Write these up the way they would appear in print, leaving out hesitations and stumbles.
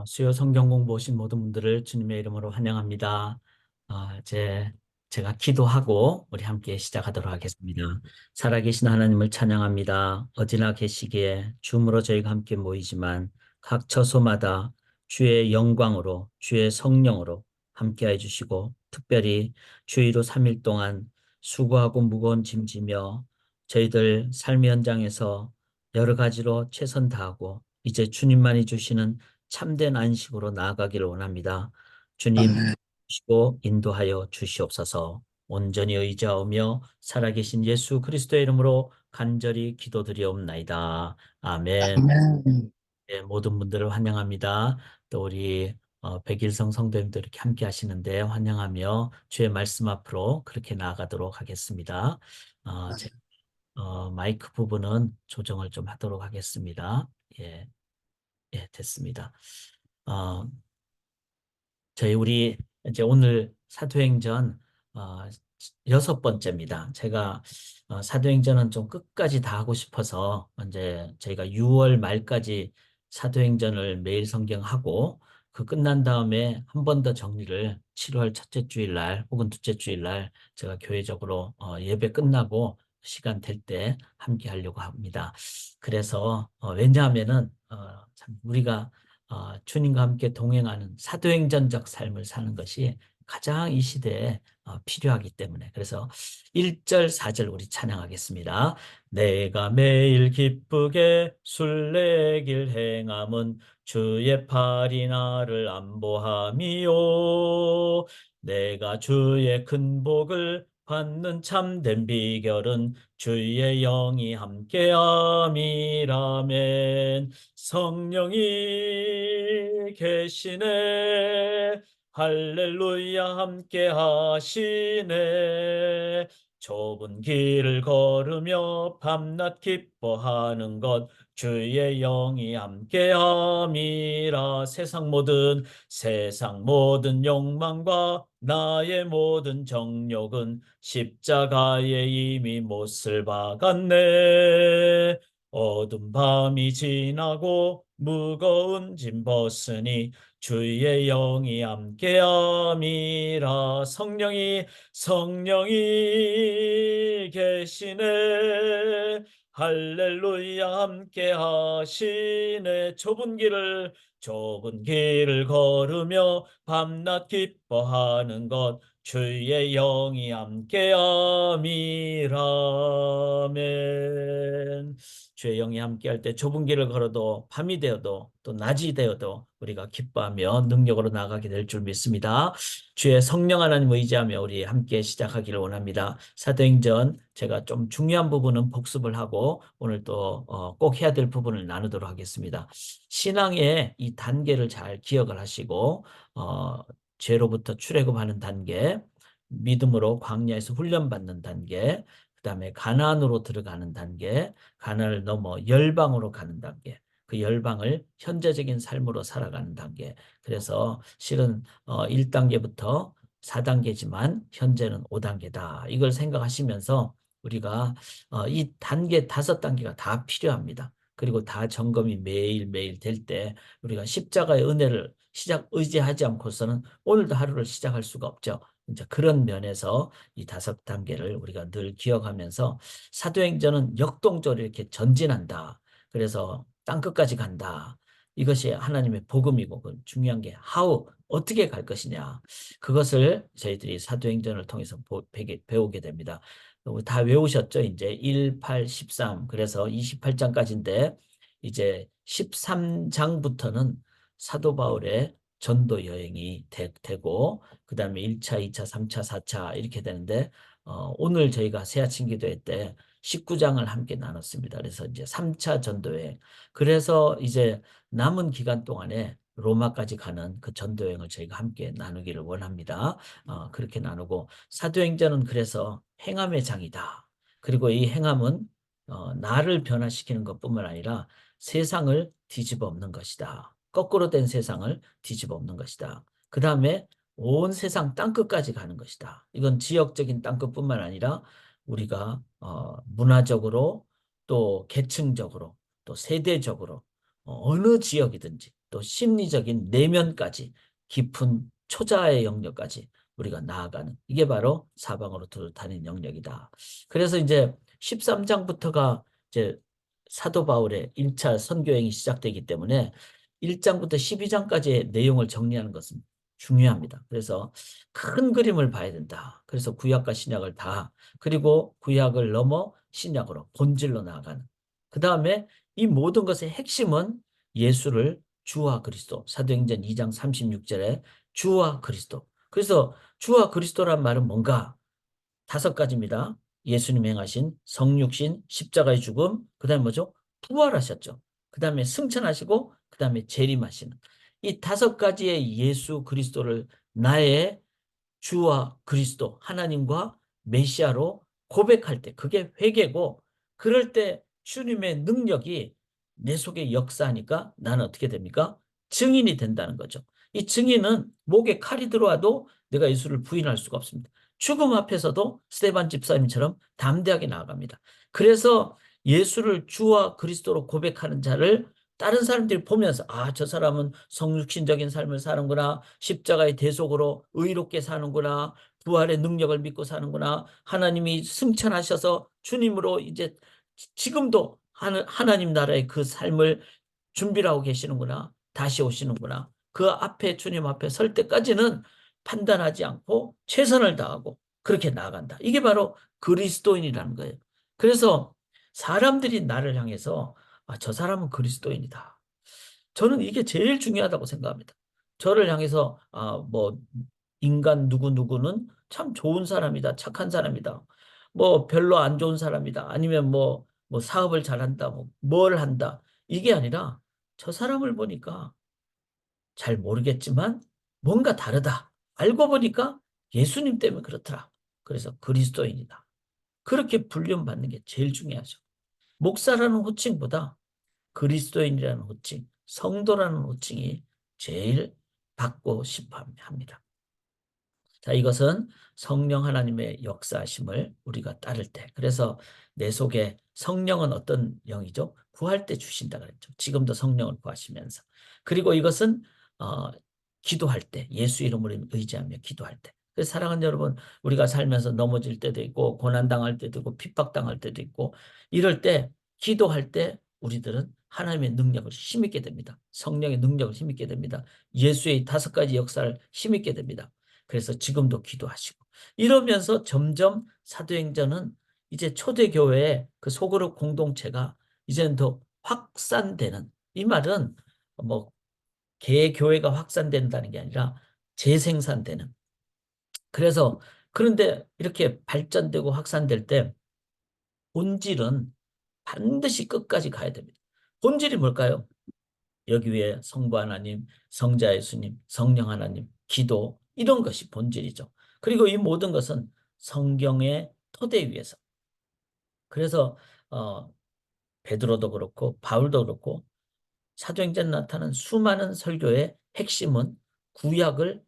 수요 성경 공부 오신 모든 분들을 주님의 이름으로 환영합니다. 제가 기도하고 우리 함께 시작하도록 하겠습니다. 살아계신 하나님을 찬양합니다. 어디나 계시기에 줌으로 저희가 함께 모이지만 각 처소마다 주의 영광으로 주의 성령으로 함께해 주시고 특별히 주의로 3일 동안 수고하고 무거운 짐 지며 저희들 삶의 현장에서 여러 가지로 최선 다하고 이제 주님만이 주시는 참된 안식으로 나아가기를 원합니다. 주님 아멘. 주시고 인도하여 주시옵소서. 온전히 의지하며 살아계신 예수 그리스도의 이름으로 간절히 기도드리옵나이다. 아멘. 아멘. 네, 모든 분들을 환영합니다. 또 우리 백일성 성도님도 이렇게 함께 하시는데 환영하며 주의 말씀 앞으로 그렇게 나아가도록 하겠습니다. 마이크 부분은 조정을 좀 하도록 하겠습니다. 예, 예, 됐습니다. 어, 우리 이제 오늘 사도행전 어, 6번째입니다. 제가 사도행전은 좀 끝까지 다 하고 싶어서 이제 저희가 6월 말까지 사도행전을 매일 성경하고 그 끝난 다음에 한 번 더 정리를 7월 첫째 주일날 혹은 둘째 주일날 제가 교회적으로 예배 끝나고 시간 될 때 함께 하려고 합니다. 그래서 왜냐하면은 참 우리가 주님과 함께 동행하는 사도행전적 삶을 사는 것이 가장 이 시대에 필요하기 때문에 그래서 1절, 4절 우리 찬양하겠습니다. 내가 매일 기쁘게 술래길 행함은 주의 팔이 나를 안보함이요. 내가 주의 큰 복을 받는 참된 비결은 주의 영이 함께함이라멘. 성령이 계시네. 할렐루야 함께 하시네. 좁은 길을 걸으며 밤낮 기뻐하는 것 주의 영이 함께함이라. 세상 모든 욕망과 나의 모든 정욕은 십자가에 이미 못을 박았네. 어두운 밤이 지나고 무거운 짐 벗으니 주의 영이 함께함이라. 성령이 계시네. 할렐루야 함께 하시네. 좁은 길을 걸으며 밤낮 기뻐하는 것 주의 영이 함께함이라멘. 주의 영이 함께할 때 좁은 길을 걸어도 밤이 되어도 또 낮이 되어도 우리가 기뻐하며 능력으로 나가게 될 줄 믿습니다. 주의 성령 하나님 의지하며 우리 함께 시작하기를 원합니다. 사도행전 제가 좀 중요한 부분은 복습을 하고 오늘 또 꼭 해야 될 부분을 나누도록 하겠습니다. 신앙의 이 단계를 잘 기억을 하시고 죄로부터 출애굽하는 단계, 믿음으로 광야에서 훈련받는 단계, 그다음에 가나안으로 들어가는 단계, 가나안을 넘어 열방으로 가는 단계, 그 열방을 현재적인 삶으로 살아가는 단계. 그래서 실은 1단계부터 4단계지만 현재는 5단계다. 이걸 생각하시면서 우리가 이 단계 5단계가 다 필요합니다. 그리고 다 점검이 매일매일 될 때 우리가 십자가의 은혜를 의지하지 않고서는 오늘도 하루를 시작할 수가 없죠. 이제 그런 면에서 이 5단계를 우리가 늘 기억하면서 사도행전은 역동적으로 이렇게 전진한다. 그래서 땅끝까지 간다. 이것이 하나님의 복음이고 그 중요한 게 어떻게 갈 것이냐. 그것을 저희들이 사도행전을 통해서 배우게 됩니다. 다 외우셨죠? 이제 1, 8, 13 그래서 28장까지인데 이제 13장부터는 사도 바울의 전도 여행이 되고 그다음에 1차, 2차, 3차, 4차 이렇게 되는데 오늘 저희가 새아침 기도회 때 19장을 함께 나눴습니다. 그래서 이제 3차 전도 여행. 그래서 이제 남은 기간 동안에 로마까지 가는 그 전도 여행을 저희가 함께 나누기를 원합니다. 그렇게 나누고 사도행전은 그래서 행함의 장이다. 그리고 이 행함은 나를 변화시키는 것뿐만 아니라 세상을 뒤집어 엎는 것이다. 거꾸로 된 세상을 뒤집어 엎는 것이다. 그 다음에 온 세상 땅끝까지 가는 것이다. 이건 지역적인 땅끝뿐만 아니라 우리가 문화적으로 또 계층적으로 또 세대적으로 어느 지역이든지 또 심리적인 내면까지 깊은 초자의 영역까지 우리가 나아가는 이게 바로 사방으로 두루 다니는 영역이다. 그래서 이제 13장부터가 이제 사도 바울의 1차 선교행이 시작되기 때문에 1장부터 12장까지의 내용을 정리하는 것은 중요합니다. 그래서 큰 그림을 봐야 된다. 그래서 구약과 신약을 다 그리고 구약을 넘어 신약으로 본질로 나아가는. 그 다음에 이 모든 것의 핵심은 예수를 주와 그리스도 사도행전 2장 36절에 주와 그리스도. 그래서 주와 그리스도란 말은 뭔가? 5가지입니다. 예수님 행하신 성육신, 십자가의 죽음, 그 다음에 뭐죠? 부활하셨죠. 그 다음에 승천하시고, 그 다음에 재림하시는. 이 5가지의 예수 그리스도를 나의 주와 그리스도, 하나님과 메시아로 고백할 때, 그게 회개고, 그럴 때 주님의 능력이 내 속에 역사하니까 나는 어떻게 됩니까? 증인이 된다는 거죠. 이 증인은 목에 칼이 들어와도 내가 예수를 부인할 수가 없습니다. 죽음 앞에서도 스데반 집사님처럼 담대하게 나아갑니다. 그래서 예수를 주와 그리스도로 고백하는 자를 다른 사람들이 보면서 저 사람은 성육신적인 삶을 사는구나. 십자가의 대속으로 의롭게 사는구나. 부활의 능력을 믿고 사는구나. 하나님이 승천하셔서 주님으로 이제 지금도 하나님 나라의 그 삶을 준비를 하고 계시는구나. 다시 오시는구나. 그 앞에 주님 앞에 설 때까지는 판단하지 않고 최선을 다하고 그렇게 나아간다. 이게 바로 그리스도인이라는 거예요. 그래서 사람들이 나를 향해서 저 사람은 그리스도인이다. 저는 이게 제일 중요하다고 생각합니다. 저를 향해서 뭐 인간 누구누구는 참 좋은 사람이다. 착한 사람이다. 뭐 별로 안 좋은 사람이다. 아니면 뭐 사업을 잘한다. 뭘 한다. 이게 아니라 저 사람을 보니까 잘 모르겠지만 뭔가 다르다. 알고 보니까 예수님 때문에 그렇더라. 그래서 그리스도인이다. 그렇게 불륜받는 게 제일 중요하죠. 목사라는 호칭보다 그리스도인이라는 호칭, 성도라는 호칭이 제일 받고 싶어 합니다. 자, 이것은 성령 하나님의 역사하심을 우리가 따를 때. 그래서 내 속에 성령은 어떤 영이죠? 구할 때 주신다 그랬죠. 지금도 성령을 구하시면서. 그리고 이것은 어, 기도할 때, 예수 이름으로 의지하며 기도할 때. 그래서 사랑하는 여러분, 우리가 살면서 넘어질 때도 있고, 고난당할 때도 있고, 핍박당할 때도 있고, 이럴 때, 기도할 때 우리들은 하나님의 능력을 힘있게 됩니다. 성령의 능력을 힘있게 됩니다. 예수의 5가지 역사를 힘있게 됩니다. 그래서 지금도 기도하시고 이러면서 점점 사도행전은 이제 초대교회의 그 소그룹 공동체가 이제는 더 확산되는 이 말은 뭐 개교회가 확산된다는 게 아니라 재생산되는 그래서 그런데 이렇게 발전되고 확산될 때 본질은 반드시 끝까지 가야 됩니다. 본질이 뭘까요? 여기 위에 성부 하나님, 성자 예수님, 성령 하나님, 기도 이런 것이 본질이죠. 그리고 이 모든 것은 성경의 토대 위에서. 그래서 베드로도 그렇고 바울도 그렇고 사도행전에 나타난 수많은 설교의 핵심은 구약을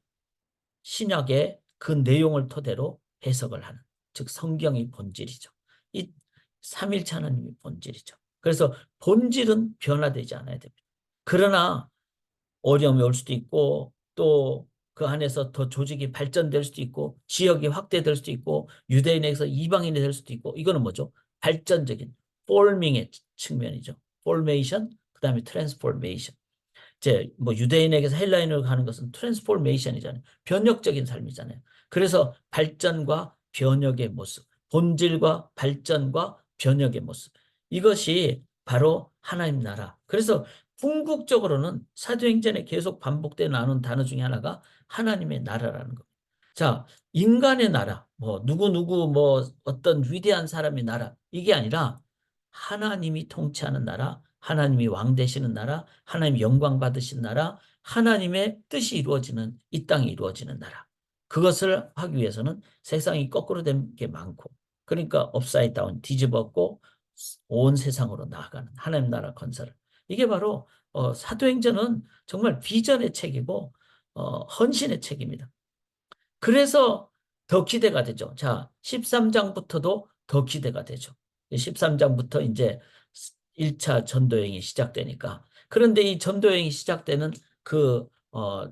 신약의 그 내용을 토대로 해석을 하는 즉 성경이 본질이죠. 이 삼일체 하나님이 본질이죠. 그래서 본질은 변화되지 않아야 됩니다. 그러나 어려움이 올 수도 있고 또 그 안에서 더 조직이 발전될 수도 있고 지역이 확대될 수도 있고 유대인에서 이방인이 될 수도 있고 이거는 뭐죠? 발전적인 forming의 측면이죠. formation 그다음에 transformation. 이제 뭐 유대인에게서 헬라인으로 가는 것은 트랜스포메이션이잖아요. 변혁적인 삶이잖아요. 그래서 발전과 변혁의 모습, 본질과 발전과 변혁의 모습. 이것이 바로 하나님 나라. 그래서 궁극적으로는 사도행전에 계속 반복되어 나오는 단어 중에 하나가 하나님의 나라라는 겁니다. 자, 인간의 나라, 뭐 누구 뭐 어떤 위대한 사람의 나라 이게 아니라 하나님이 통치하는 나라, 하나님이 왕 되시는 나라, 하나님 영광 받으신 나라, 하나님의 뜻이 이루어지는 이 땅이 이루어지는 나라. 그것을 하기 위해서는 세상이 거꾸로 된 게 많고 그러니까 업사이드 다운 뒤집었고 온 세상으로 나아가는 하나님 나라 건설. 이게 바로 사도행전은 정말 비전의 책이고 헌신의 책입니다. 그래서 더 기대가 되죠. 자, 13장부터도 더 기대가 되죠. 13장부터 이제 1차 전도여행이 시작되니까 그런데 이 전도 여행이 시작되는 그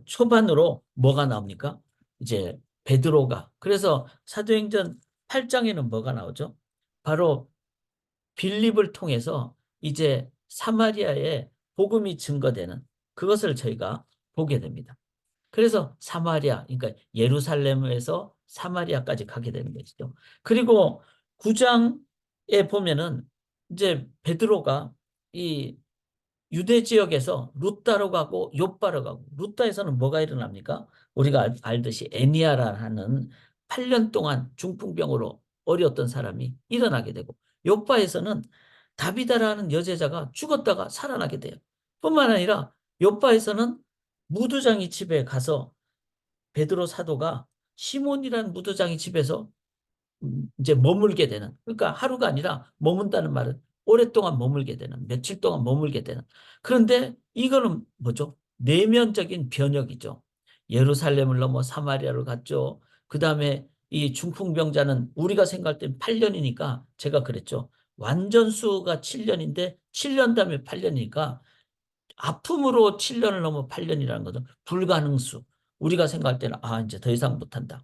초반으로 뭐가 나옵니까? 이제 베드로가. 그래서 사도행전 8장에는 뭐가 나오죠? 바로 빌립을 통해서 이제 사마리아에 복음이 증거되는 그것을 저희가 보게 됩니다. 그래서 사마리아, 그러니까 예루살렘에서 사마리아까지 가게 되는 것이죠. 그리고 9장에 보면은 이제 베드로가 이 유대 지역에서 루따로 가고 욥바로 가고, 루따에서는 뭐가 일어납니까? 우리가 알듯이 애니아라는 8년 동안 중풍병으로 어려웠던 사람이 일어나게 되고, 욥바에서는 다비다라는 여제자가 죽었다가 살아나게 돼요. 뿐만 아니라 욥바에서는 무두장이 집에 가서 베드로 사도가 시몬이라는 무두장이 집에서 이제 머물게 되는, 그러니까 하루가 아니라 머문다는 말은 오랫동안 머물게 되는, 며칠 동안 머물게 되는. 그런데 이거는 뭐죠? 내면적인 변혁이죠. 예루살렘을 넘어 사마리아를 갔죠. 그 다음에 이 중풍병자는 우리가 생각할 땐 8년이니까 제가 그랬죠. 완전수가 7년인데 7년 다음에 8년이니까 아픔으로 7년을 넘어 8년이라는 것은 불가능수. 우리가 생각할 때는 이제 더 이상 못한다.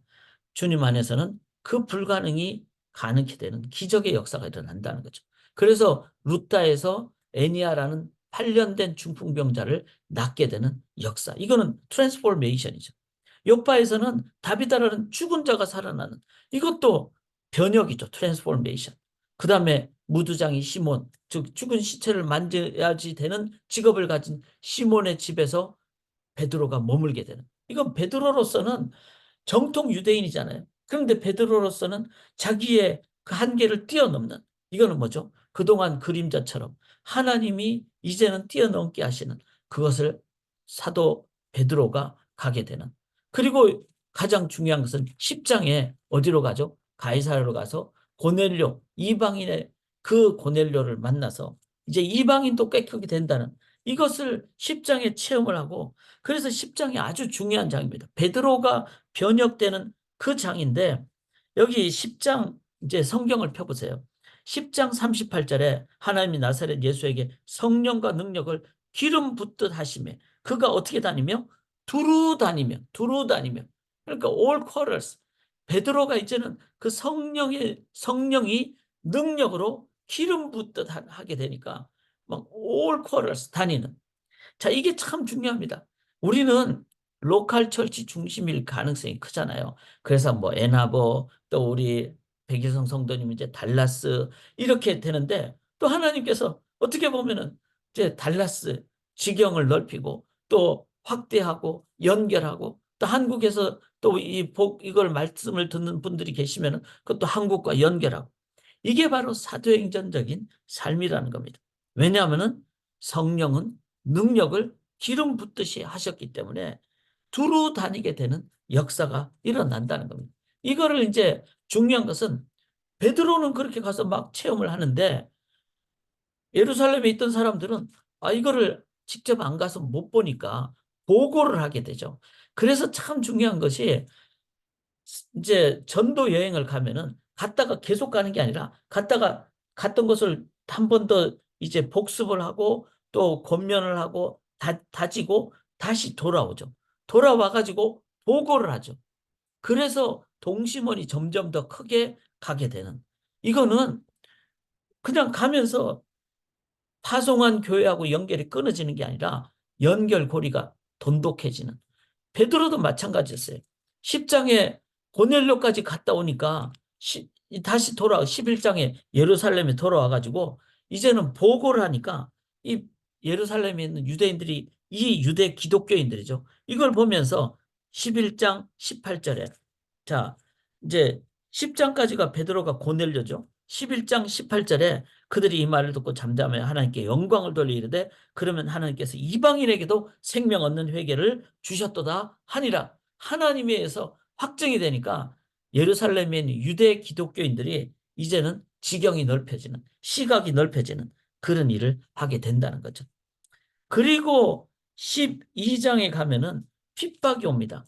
주님 안에서는 그 불가능이 가능케 되는 기적의 역사가 일어난다는 거죠. 그래서 루타에서 애니아라는 8년 된 중풍병자를 낫게 되는 역사. 이거는 트랜스포메이션이죠. 요바에서는 다비다라는 죽은 자가 살아나는, 이것도 변혁이죠. 트랜스포메이션. 그 다음에 무두장이 시몬, 즉 죽은 시체를 만져야지 되는 직업을 가진 시몬의 집에서 베드로가 머물게 되는. 이건 베드로로서는 정통 유대인이잖아요. 그런데 베드로로서는 자기의 그 한계를 뛰어넘는, 이거는 뭐죠? 그동안 그림자처럼 하나님이 이제는 뛰어넘게 하시는 그것을 사도 베드로가 가게 되는. 그리고 가장 중요한 것은 10장에 어디로 가죠? 가이사라로 가서 고넬료, 이방인의 그 고넬료를 만나서 이제 이방인도 꾀하게 된다는 이것을 10장에 체험을 하고, 그래서 10장이 아주 중요한 장입니다. 베드로가 변혁되는 그 장인데, 여기 10장 이제 성경을 펴보세요. 10장 38절에 하나님이 나사렛 예수에게 성령과 능력을 기름 붓듯 하시매 그가 어떻게 다니며 두루 다니며 그러니까 all quarters. 베드로가 이제는 그 성령이 능력으로 기름 붓듯 하게 되니까 막 all quarters 다니는. 자, 이게 참 중요합니다. 우리는 로컬 철치 중심일 가능성이 크잖아요. 그래서 뭐 애나버, 또 우리 백일성 성도님 이제 달라스 이렇게 되는데, 또 하나님께서 어떻게 보면은 이제 달라스 지경을 넓히고 또 확대하고 연결하고, 또 한국에서 또 이걸 말씀을 듣는 분들이 계시면은 그것도 한국과 연결하고, 이게 바로 사도행전적인 삶이라는 겁니다. 왜냐하면은 성령은 능력을 기름 붓듯이 하셨기 때문에 두루 다니게 되는 역사가 일어난다는 겁니다. 이거를 이제 중요한 것은 베드로는 그렇게 가서 막 체험을 하는데, 예루살렘에 있던 사람들은 이거를 직접 안 가서 못 보니까 보고를 하게 되죠. 그래서 참 중요한 것이 이제 전도 여행을 가면은 갔다가 계속 가는 게 아니라 갔다가 갔던 것을 한 번 더 이제 복습을 하고 또 권면을 하고 다지고 다시 돌아오죠. 돌아와 가지고 보고를 하죠. 그래서 동심원이 점점 더 크게 가게 되는. 이거는 그냥 가면서 파송한 교회하고 연결이 끊어지는 게 아니라 연결고리가 돈독해지는. 베드로도 마찬가지였어요. 10장에 고넬료까지 갔다 오니까 다시 11장에 예루살렘에 돌아와 가지고 이제는 보고를 하니까 이 예루살렘에 있는 유대인들이, 이 유대 기독교인들이죠. 이걸 보면서 11장 18절에, 자, 이제 10장까지가 베드로가 고넬료죠. 11장 18절에 그들이 이 말을 듣고 잠잠해 하나님께 영광을 돌려 이르되 그러면 하나님께서 이방인에게도 생명 얻는 회개를 주셨도다 하니라. 하나님에 의해서 확정이 되니까 예루살렘에 있는 유대 기독교인들이 이제는 지경이 넓혀지는, 시각이 넓혀지는 그런 일을 하게 된다는 거죠. 그리고 12장에 가면은 핍박이 옵니다.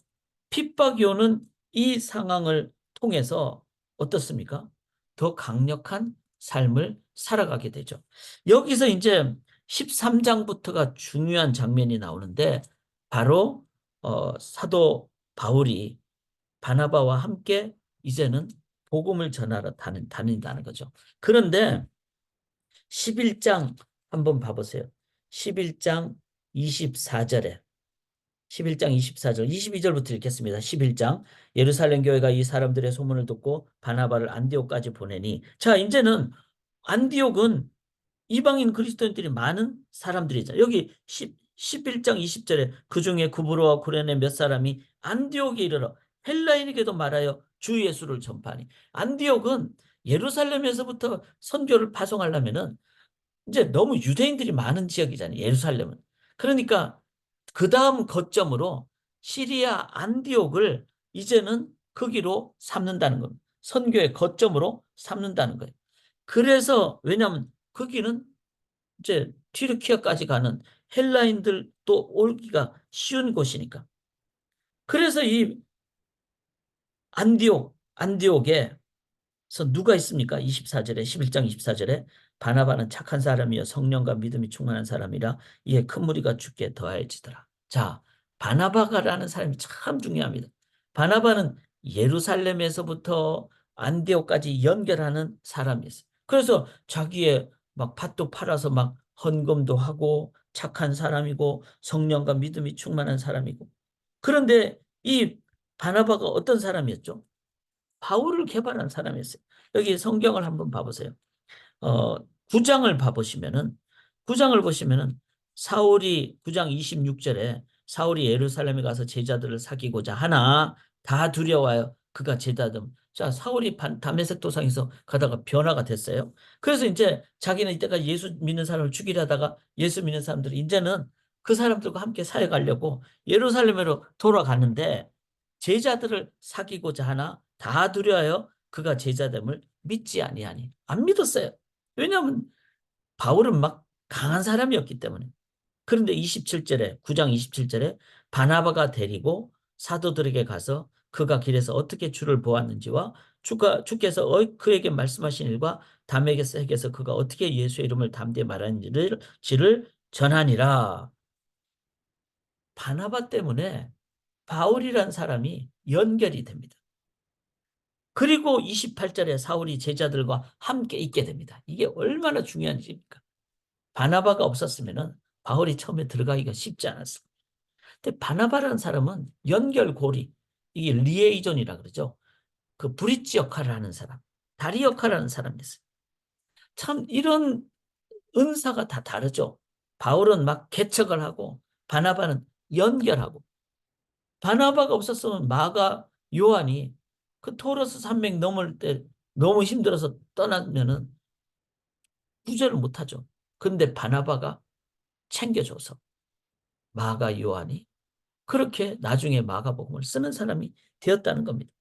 핍박이 오는 이 상황을 통해서 어떻습니까? 더 강력한 삶을 살아가게 되죠. 여기서 이제 13장부터가 중요한 장면이 나오는데 바로 사도 바울이 바나바와 함께 이제는 복음을 전하러 다닌다는 거죠. 그런데 11장 한번 봐보세요. 11장 24절에 11장 24절, 22절부터 읽겠습니다. 11장 예루살렘 교회가 이 사람들의 소문을 듣고 바나바를 안디옥까지 보내니 자 이제는 안디옥은 이방인 그리스도인들이 많은 사람들이잖아요. 여기 11장 20절에 그중에 구브로와 구레네 몇 사람이 안디옥에 이르러 헬라인에게도 말하여 주 예수를 전파하니 안디옥은 예루살렘에서부터 선교를 파송하려면은 이제 너무 유대인들이 많은 지역이잖아요. 예루살렘은. 그러니까 그 다음 거점으로 시리아 안디옥을 이제는 거기로 삼는다는 겁니다. 선교의 거점으로 삼는다는 거예요. 그래서 왜냐하면 거기는 이제 튀르키아까지 가는 헬라인들도 올기가 쉬운 곳이니까. 그래서 이 안디옥에 그래서 누가 있습니까? 24절에 11장 24절에 바나바는 착한 사람이요 성령과 믿음이 충만한 사람이라 이에 큰 무리가 죽게 더하여지더라. 자, 바나바가라는 사람이 참 중요합니다. 바나바는 예루살렘에서부터 안디옥까지 연결하는 사람이었어요. 그래서 자기의 막 밭도 팔아서 막 헌금도 하고 착한 사람이고 성령과 믿음이 충만한 사람이고 그런데 이 바나바가 어떤 사람이었죠? 바울을 개발한 사람이었어요. 여기 성경을 한번 봐보세요. 어, 9장을 봐보시면은, 9장을 보시면은, 사울이, 9장 26절에 사울이 예루살렘에 가서 제자들을 사귀고자 하나, 다 두려워하여 그가 제자들. 자, 사울이 다메섹 도상에서 가다가 변화가 됐어요. 그래서 이제 자기는 이때가 예수 믿는 사람을 죽이려 하다가 예수 믿는 사람들이 이제는 그 사람들과 함께 사역하려고 예루살렘으로 돌아가는데 제자들을 사귀고자 하나 다 두려워하여 그가 제자됨을 믿지 아니하니 안 믿었어요. 왜냐하면 바울은 막 강한 사람이었기 때문에. 그런데 27절에 9장 27절에 바나바가 데리고 사도들에게 가서 그가 길에서 어떻게 주를 보았는지와 주께서 그에게 말씀하신 일과 담에게서 그가 어떻게 예수의 이름을 담대히 말하는지를 전하니라. 바나바 때문에 바울이란 사람이 연결이 됩니다. 그리고 28절에 사울이 제자들과 함께 있게 됩니다. 이게 얼마나 중요한 일입니까? 바나바가 없었으면 바울이 처음에 들어가기가 쉽지 않았습니다. 근데 바나바라는 사람은 연결고리, 이게 리에이존이라 그러죠. 그 브릿지 역할을 하는 사람, 다리 역할을 하는 사람이었어요. 참 이런 은사가 다 다르죠. 바울은 막 개척을 하고 바나바는 연결하고 바나바가 없었으면 마가 요한이 그 토로스 산맥 넘을 때 너무 힘들어서 떠나면은 구제를 못하죠. 근데 바나바가 챙겨줘서 마가 요한이 그렇게 나중에 마가복음을 쓰는 사람이 되었다는 겁니다.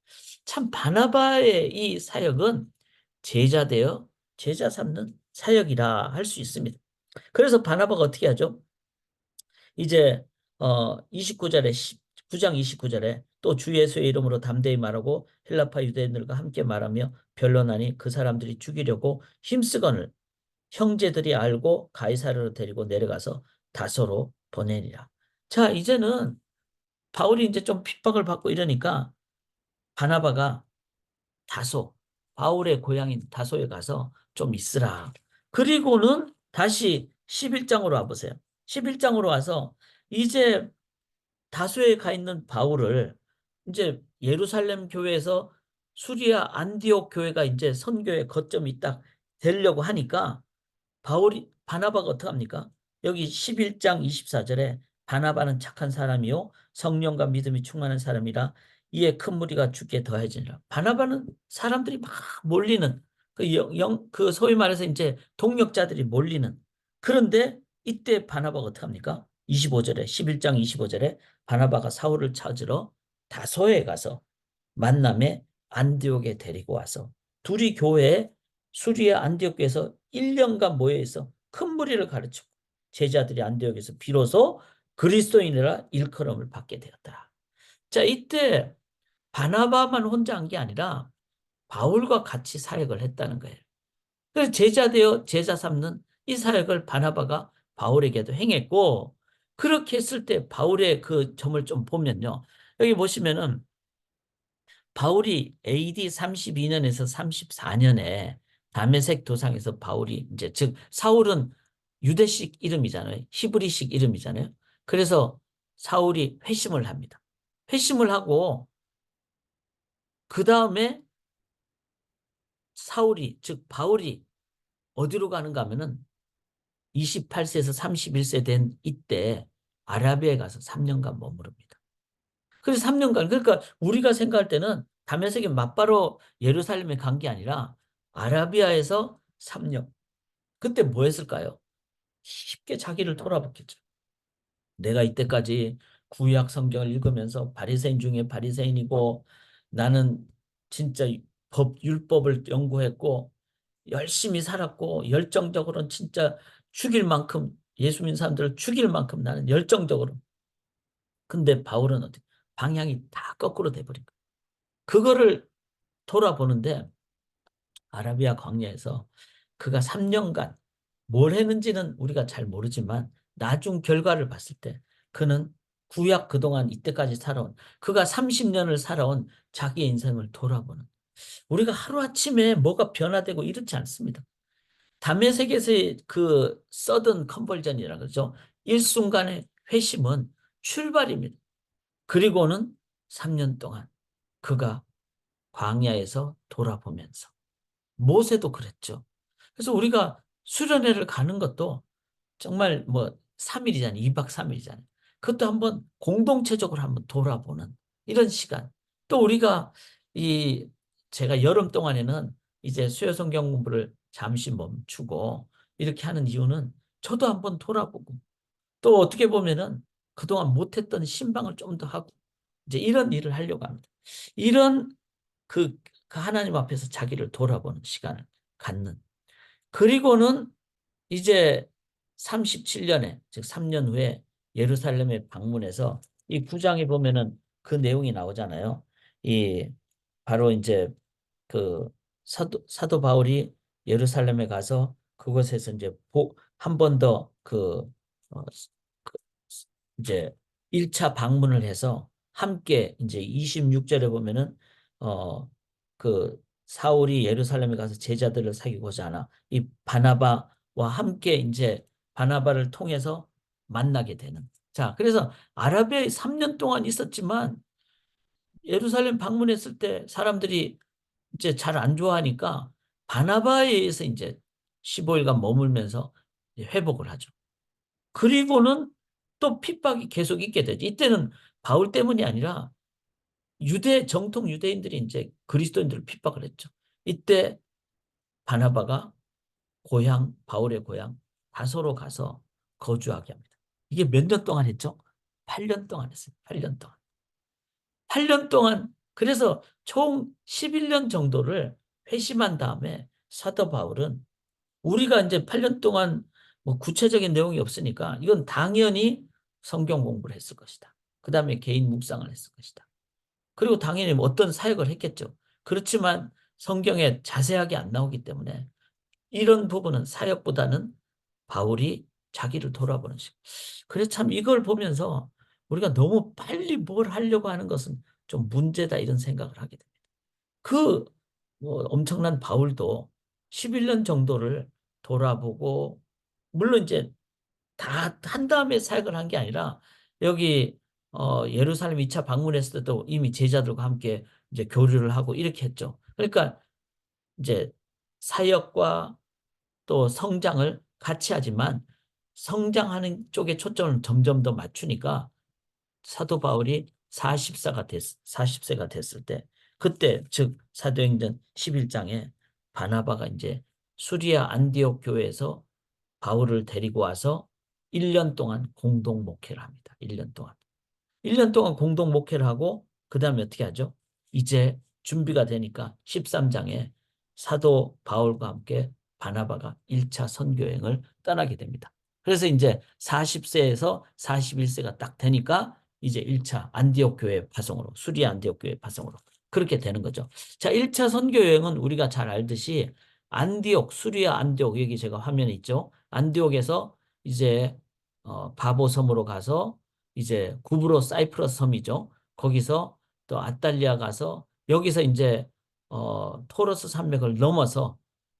참 바나바의 이 사역은 제자 되어 제자 삼는 사역이라 할 수 있습니다. 그래서 바나바가 어떻게 하죠? 이제 29절에 9장 29절에 또 주 예수의 이름으로 담대히 말하고 헬라파 유대인들과 함께 말하며 변론하니 그 사람들이 죽이려고 힘쓰거늘 형제들이 알고 가이사르로 데리고 내려가서 다소로 보내니라. 자, 이제는 바울이 이제 좀 핍박을 받고 이러니까 바나바가 다소, 바울의 고향인 다소에 가서 좀 있으라. 그리고는 다시 11장으로 와보세요. 11장으로 와서 이제 다소에 가 있는 바울을 이제 예루살렘 교회에서 수리아 안디옥 교회가 이제 선교의 거점이 딱 되려고 하니까 바나바가 어떻게 합니까? 여기 11장 24절에 바나바는 착한 사람이요 성령과 믿음이 충만한 사람이라 이에 큰 무리가 죽게 더해지니라. 바나바는 사람들이 막 몰리는 그 소위 말해서 이제 동력자들이 몰리는 그런데 이때 바나바가 어떻게 합니까? 25절에 11장 25절에 바나바가 사울을 찾으러 다소에 가서 만남에 안디옥에 데리고 와서 둘이 교회에 수리아 안디옥에서 1년간 모여 있어 큰 무리를 가르치고 제자들이 안디옥에서 비로소 그리스도인이라 일컬음을 받게 되었다. 자, 이때 바나바만 혼자 한 게 아니라 바울과 같이 사역을 했다는 거예요. 그래서 제자 되어 제자 삼는 이 사역을 바나바가 바울에게도 행했고, 그렇게 했을 때 바울의 그 점을 좀 보면요. 여기 보시면은 바울이 AD 32년에서 34년에 다메섹 도상에서 바울이 이제 즉 사울은 유대식 이름이잖아요. 히브리식 이름이잖아요. 그래서 사울이 회심을 합니다. 회심을 하고 그 다음에 사울이 즉 바울이 어디로 가는가 하면은 28세에서 31세 된 이때 아라비아에 가서 3년간 머무릅니다. 그래서 3년간 그러니까 우리가 생각할 때는 다메섹이 맞바로 예루살렘에 간 게 아니라 아라비아에서 3년. 그때 뭐 했을까요? 쉽게 자기를 돌아봤겠죠. 내가 이때까지 구약 성경을 읽으면서 바리새인 중에 바리새인이고 나는 진짜 율법을 연구했고 열심히 살았고 열정적으로는 진짜 죽일 만큼 예수 믿는 사람들을 죽일 만큼 나는 열정적으로. 근데 바울은 어떻게 방향이 다 거꾸로 돼버린 거예요. 그거를 돌아보는데 아라비아 광야에서 그가 3년간 뭘 했는지는 우리가 잘 모르지만 나중 결과를 봤을 때 그는 구약 그동안 이때까지 살아온 그가 30년을 살아온 자기의 인생을 돌아보는 우리가 하루아침에 뭐가 변화되고 이렇지 않습니다. 담에색에서의 그 서든 컨버전이라는 거죠. 일순간의 회심은 출발입니다. 그리고는 3년 동안 그가 광야에서 돌아보면서 모세도 그랬죠. 그래서 우리가 수련회를 가는 것도 정말 뭐 3일이잖아요. 2박 3일이잖아요. 그것도 한번 공동체적으로 한번 돌아보는 이런 시간. 또 우리가 이 제가 여름 동안에는 이제 수요 성경 공부를 잠시 멈추고 이렇게 하는 이유는 저도 한번 돌아보고 또 어떻게 보면은 그동안 못했던 신방을 좀 더 하고 이제 이런 일을 하려고 합니다. 이런 그, 그 하나님 앞에서 자기를 돌아보는 시간을 갖는. 그리고는 이제 37년에, 즉 3년 후에 예루살렘에 방문해서 이 9장에 보면은 그 내용이 나오잖아요. 이 바로 이제 그 사도 바울이 예루살렘에 가서 그곳에서 이제 한 번 더 그 이제 1차 방문을 해서 함께 이제 26절에 보면은 그 사울이 예루살렘에 가서 제자들을 사귀고자 하나 이 바나바와 함께 이제 바나바를 통해서 만나게 되는. 자, 그래서 아라비아에 3년 동안 있었지만 예루살렘 방문했을 때 사람들이 이제 잘 안 좋아하니까 바나바에 의해서 이제 15일간 머물면서 회복을 하죠. 그리고는 또 핍박이 계속 있게 되죠. 이때는 바울 때문이 아니라 정통 유대인들이 이제 그리스도인들을 핍박을 했죠. 이때 바나바가 바울의 고향 다소로 가서 거주하게 합니다. 이게 몇 년 동안 했죠? 8년 동안 했어요. 8년 동안. 8년 동안 그래서 총 11년 정도를 회심한 다음에 사도 바울은 우리가 이제 8년 동안 뭐 구체적인 내용이 없으니까 이건 당연히 성경 공부를 했을 것이다. 그 다음에 개인 묵상을 했을 것이다. 그리고 당연히 뭐 어떤 사역을 했겠죠. 그렇지만 성경에 자세하게 안 나오기 때문에 이런 부분은 사역보다는 바울이 자기를 돌아보는 식. 그래서 참 이걸 보면서 우리가 너무 빨리 뭘 하려고 하는 것은 좀 문제다 이런 생각을 하게 됩니다. 그 뭐 엄청난 바울도 11년 정도를 돌아보고 물론 이제 다 한 다음에 사역을 한 게 아니라 여기 예루살렘 2차 방문했을 때도 이미 제자들과 함께 이제 교류를 하고 이렇게 했죠. 그러니까 이제 사역과 또 성장을 같이 하지만 성장하는 쪽에 초점을 점점 더 맞추니까 사도 바울이 40세가 됐을 때 그때 즉 사도행전 11장에 바나바가 이제 수리아 안디옥 교회에서 바울을 데리고 와서 1년 동안 공동 목회를 합니다. 1년 동안. 1년 동안 공동 목회를 하고 그 다음에 어떻게 하죠? 이제 준비가 되니까 13장에 사도 바울과 함께 바나바가 1차 선교행을 떠나게 됩니다. 그래서 이제 40세에서 41세가 딱 되니까 이제 1차 안디옥 교회 파송으로 수리아 안디옥 교회 파송으로 그렇게 되는 거죠. 자, 1차 선교여행은 우리가 잘 알듯이 안디옥, 수리아 안디옥 여기 제가 화면에 있죠. 안디옥에서 이제 바보 섬으로 가서 이제 구브로 사이프러스 섬이죠. 거기서 또 아탈리아 가서 여기서 이제 토러스 산맥을 넘어서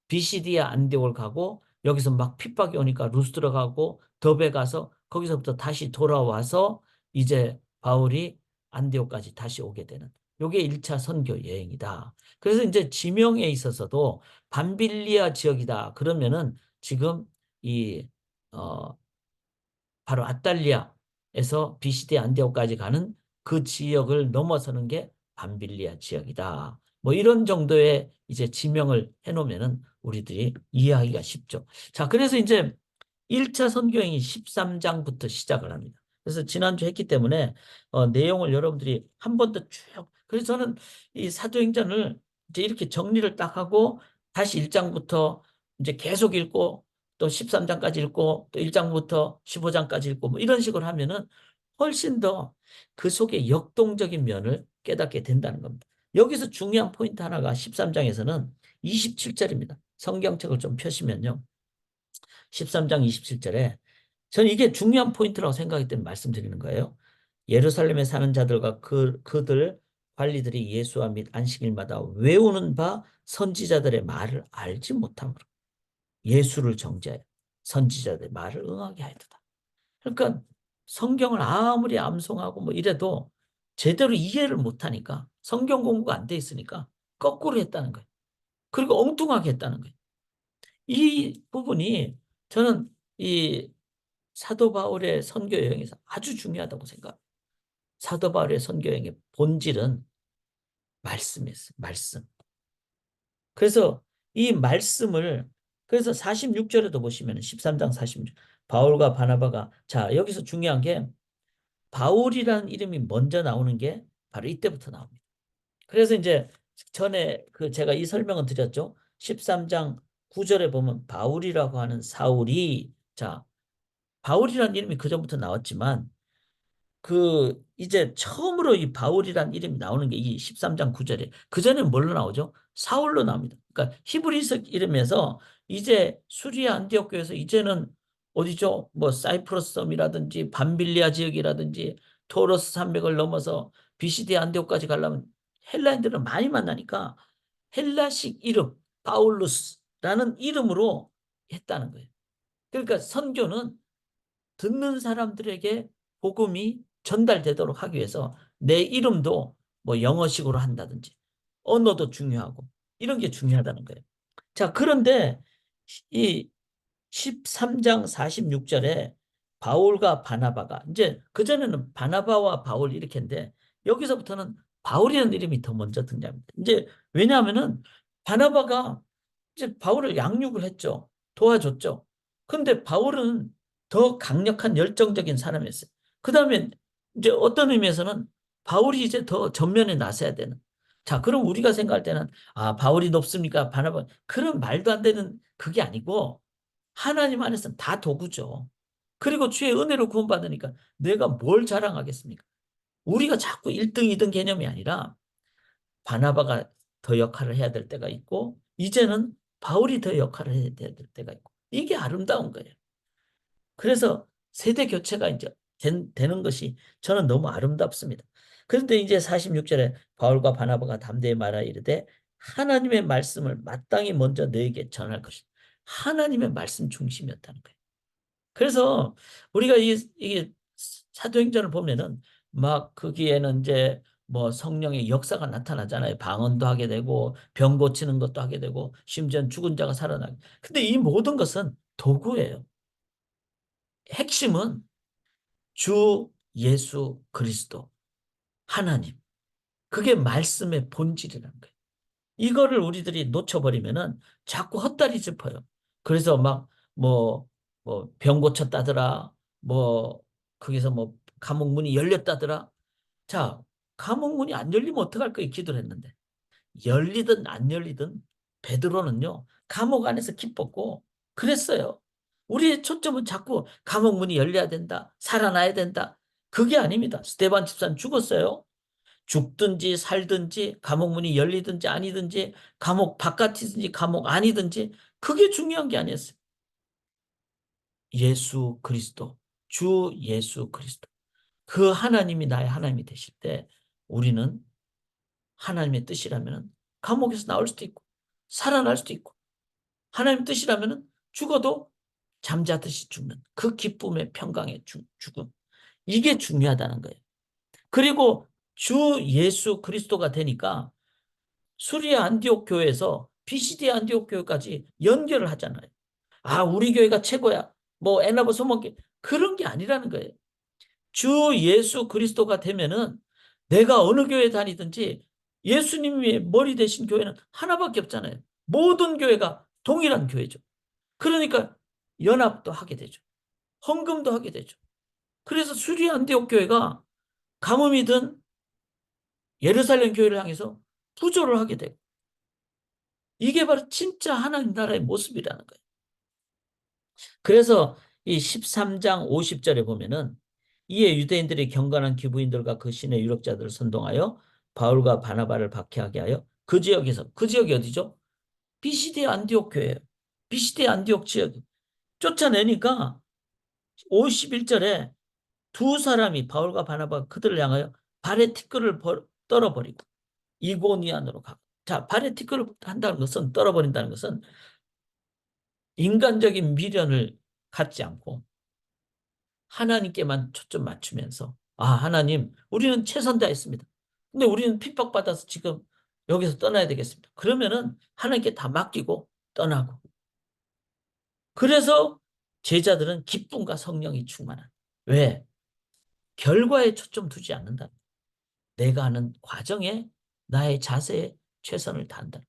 비시디아 안디옥을 가고 여기서 막 핍박이 오니까 루스드라 가고 더베 가서 거기서부터 다시 돌아와서 이제 바울이 안디옥까지 다시 오게 되는 요게 1차 선교 여행이다. 그래서 이제 지명에 있어서도 밤빌리아 지역이다. 그러면은 지금 이 어, 바로 아탈리아에서 비시디 안디옥까지 가는 그 지역을 넘어서는 게 밤빌리아 지역이다. 뭐 이런 정도의 이제 지명을 해놓으면은 우리들이 이해하기가 쉽죠. 자, 그래서 이제 1차 선교행이 13장부터 시작을 합니다. 그래서 지난주 했기 때문에 내용을 여러분들이 한 번 더 쭉. 그래서 저는 이 사도행전을 이제 이렇게 정리를 딱 하고 다시 1장부터 이제 계속 읽고 또 13장까지 읽고 또 1장부터 15장까지 읽고 뭐 이런 식으로 하면은 훨씬 더 그 속에 역동적인 면을 깨닫게 된다는 겁니다. 여기서 중요한 포인트 하나가 13장에서는 27절입니다. 성경책을 좀 펴시면요. 13장 27절에 저는 이게 중요한 포인트라고 생각하기 때문에 말씀드리는 거예요. 예루살렘에 사는 자들과 그들 관리들이 예수와 및 안식일마다 외우는 바 선지자들의 말을 알지 못함으로 예수를 정죄하여 선지자들의 말을 응하게 하였다. 그러니까 성경을 아무리 암송하고 뭐 이래도 제대로 이해를 못하니까 성경 공부가 안 돼 있으니까 거꾸로 했다는 거예요. 그리고 엉뚱하게 했다는 거예요. 이 부분이 저는 이 사도 바울의 선교 여행에서 아주 중요하다고 생각합니다. 사도 바울의 선교 여행의 본질은 말씀이었어요. 말씀. 그래서 이 말씀을 그래서 46절에도 보시면 13장 46절 바울과 바나바가 자 여기서 중요한 게 바울이라는 이름이 먼저 나오는 게 바로 이때부터 나옵니다. 그래서 이제 전에 그 제가 이 설명은 드렸죠. 13장 9절에 보면 바울이라고 하는 사울이 자 바울이라는 이름이 그전부터 나왔지만 그 이제 처음으로 이 바울이란 이름이 나오는 게 이 13장 9절에 그전에는 뭘로 나오죠? 사울로 나옵니다. 그러니까 히브리서 이름에서 이제 수리아 안디옥 교에서 이제는 어디죠? 뭐 사이프러스 섬이라든지 밤빌리아 지역이라든지 토러스 산맥을 넘어서 비시디 안디옥까지 가려면 헬라인들은 많이 만나니까 헬라식 이름 바울루스라는 이름으로 했다는 거예요. 그러니까 선교는 듣는 사람들에게 복음이 전달되도록 하기 위해서 내 이름도 뭐 영어식으로 한다든지 언어도 중요하고 이런 게 중요하다는 거예요. 자, 그런데 이 13장 46절에 바울과 바나바가 이제 그전에는 바나바와 바울 이렇게인데 여기서부터는 바울이라는 이름이 더 먼저 등장합니다. 이제 왜냐하면은 바나바가 이제 바울을 양육을 했죠. 도와줬죠. 근데 바울은 더 강력한 열정적인 사람이었어요. 그 다음에 이제 어떤 의미에서는 바울이 이제 더 전면에 나서야 되는. 자, 그럼 우리가 생각할 때는 아, 바울이 높습니까? 바나바 그런 말도 안 되는 그게 아니고 하나님 안에서는 다 도구죠. 그리고 주의 은혜로 구원받으니까 내가 뭘 자랑하겠습니까? 우리가 자꾸 1등, 2등 개념이 아니라 바나바가 더 역할을 해야 될 때가 있고 이제는 바울이 더 역할을 해야 될 때가 있고 이게 아름다운 거예요. 그래서 세대 교체가 이제 되는 것이 저는 너무 아름답습니다. 그런데 이제 46절에 바울과 바나바가 담대히 말하 이르되 하나님의 말씀을 마땅히 먼저 너에게 전할 것이다. 하나님의 말씀 중심이었다는 거예요. 그래서 우리가 이 사도행전을 보면은 막 거기에는 이제 뭐 성령의 역사가 나타나잖아요. 방언도 하게 되고 병 고치는 것도 하게 되고 심지어 죽은 자가 살아나게. 근데 이 모든 것은 도구예요. 핵심은 주 예수 그리스도 하나님. 그게 말씀의 본질이라는 거예요. 이거를 우리들이 놓쳐버리면은 자꾸 헛다리 짚어요. 그래서 막 뭐 병 고쳤다더라. 뭐 거기서 뭐 감옥 문이 열렸다더라. 자, 감옥 문이 안 열리면 어떡할 거예요? 기도를 했는데. 열리든 안 열리든 베드로는요. 감옥 안에서 기뻤고 그랬어요. 우리의 초점은 자꾸 감옥 문이 열려야 된다. 살아나야 된다. 그게 아닙니다. 스데반 집사는 죽었어요. 죽든지 살든지 감옥 문이 열리든지 아니든지 감옥 바깥이든지 감옥 아니든지 그게 중요한 게 아니었어요. 예수 그리스도, 주 예수 그리스도. 그 하나님이 나의 하나님이 되실 때 우리는 하나님의 뜻이라면 감옥에서 나올 수도 있고 살아날 수도 있고, 하나님 뜻이라면 죽어도 잠자듯이 죽는 그 기쁨의 평강의 죽음. 이게 중요하다는 거예요. 그리고 주 예수 그리스도가 되니까 수리아 안디옥 교회에서 비시디아 안디옥 교회까지 연결을 하잖아요. 아, 우리 교회가 최고야. 뭐 에나보 소목교 그런 게 아니라는 거예요. 주 예수 그리스도가 되면은 내가 어느 교회 다니든지 예수님이 머리 되신 교회는 하나밖에 없잖아요. 모든 교회가 동일한 교회죠. 그러니까 연합도 하게 되죠. 헌금도 하게 되죠. 그래서 수리 안디옥 교회가 가뭄이든 예루살렘 교회를 향해서 부조를 하게 되고, 이게 바로 진짜 하나님 나라의 모습이라는 거예요. 그래서 이 13장 50절에 보면은 이에 유대인들이 경건한 기부인들과 그 신의 유력자들을 선동하여 바울과 바나바를 박해하게 하여 그 지역에서, 그 지역이 어디죠? 비시디 안디옥 교회예요. 비시디 안디옥 지역 쫓아내니까 51절에 두 사람이 바울과 바나바가 그들을 향하여 발에 티끌을 떨어버리고 이고니안으로 가고. 자, 발에 티끌을 한다는 것은, 떨어버린다는 것은 인간적인 미련을 갖지 않고 하나님께만 초점 맞추면서, 아, 하나님, 우리는 최선 다했습니다. 근데 우리는 핍박받아서 지금 여기서 떠나야 되겠습니다. 그러면은 하나님께 다 맡기고 떠나고. 그래서 제자들은 기쁨과 성령이 충만한. 왜? 결과에 초점 두지 않는다. 내가 하는 과정에 나의 자세에 최선을 다한다.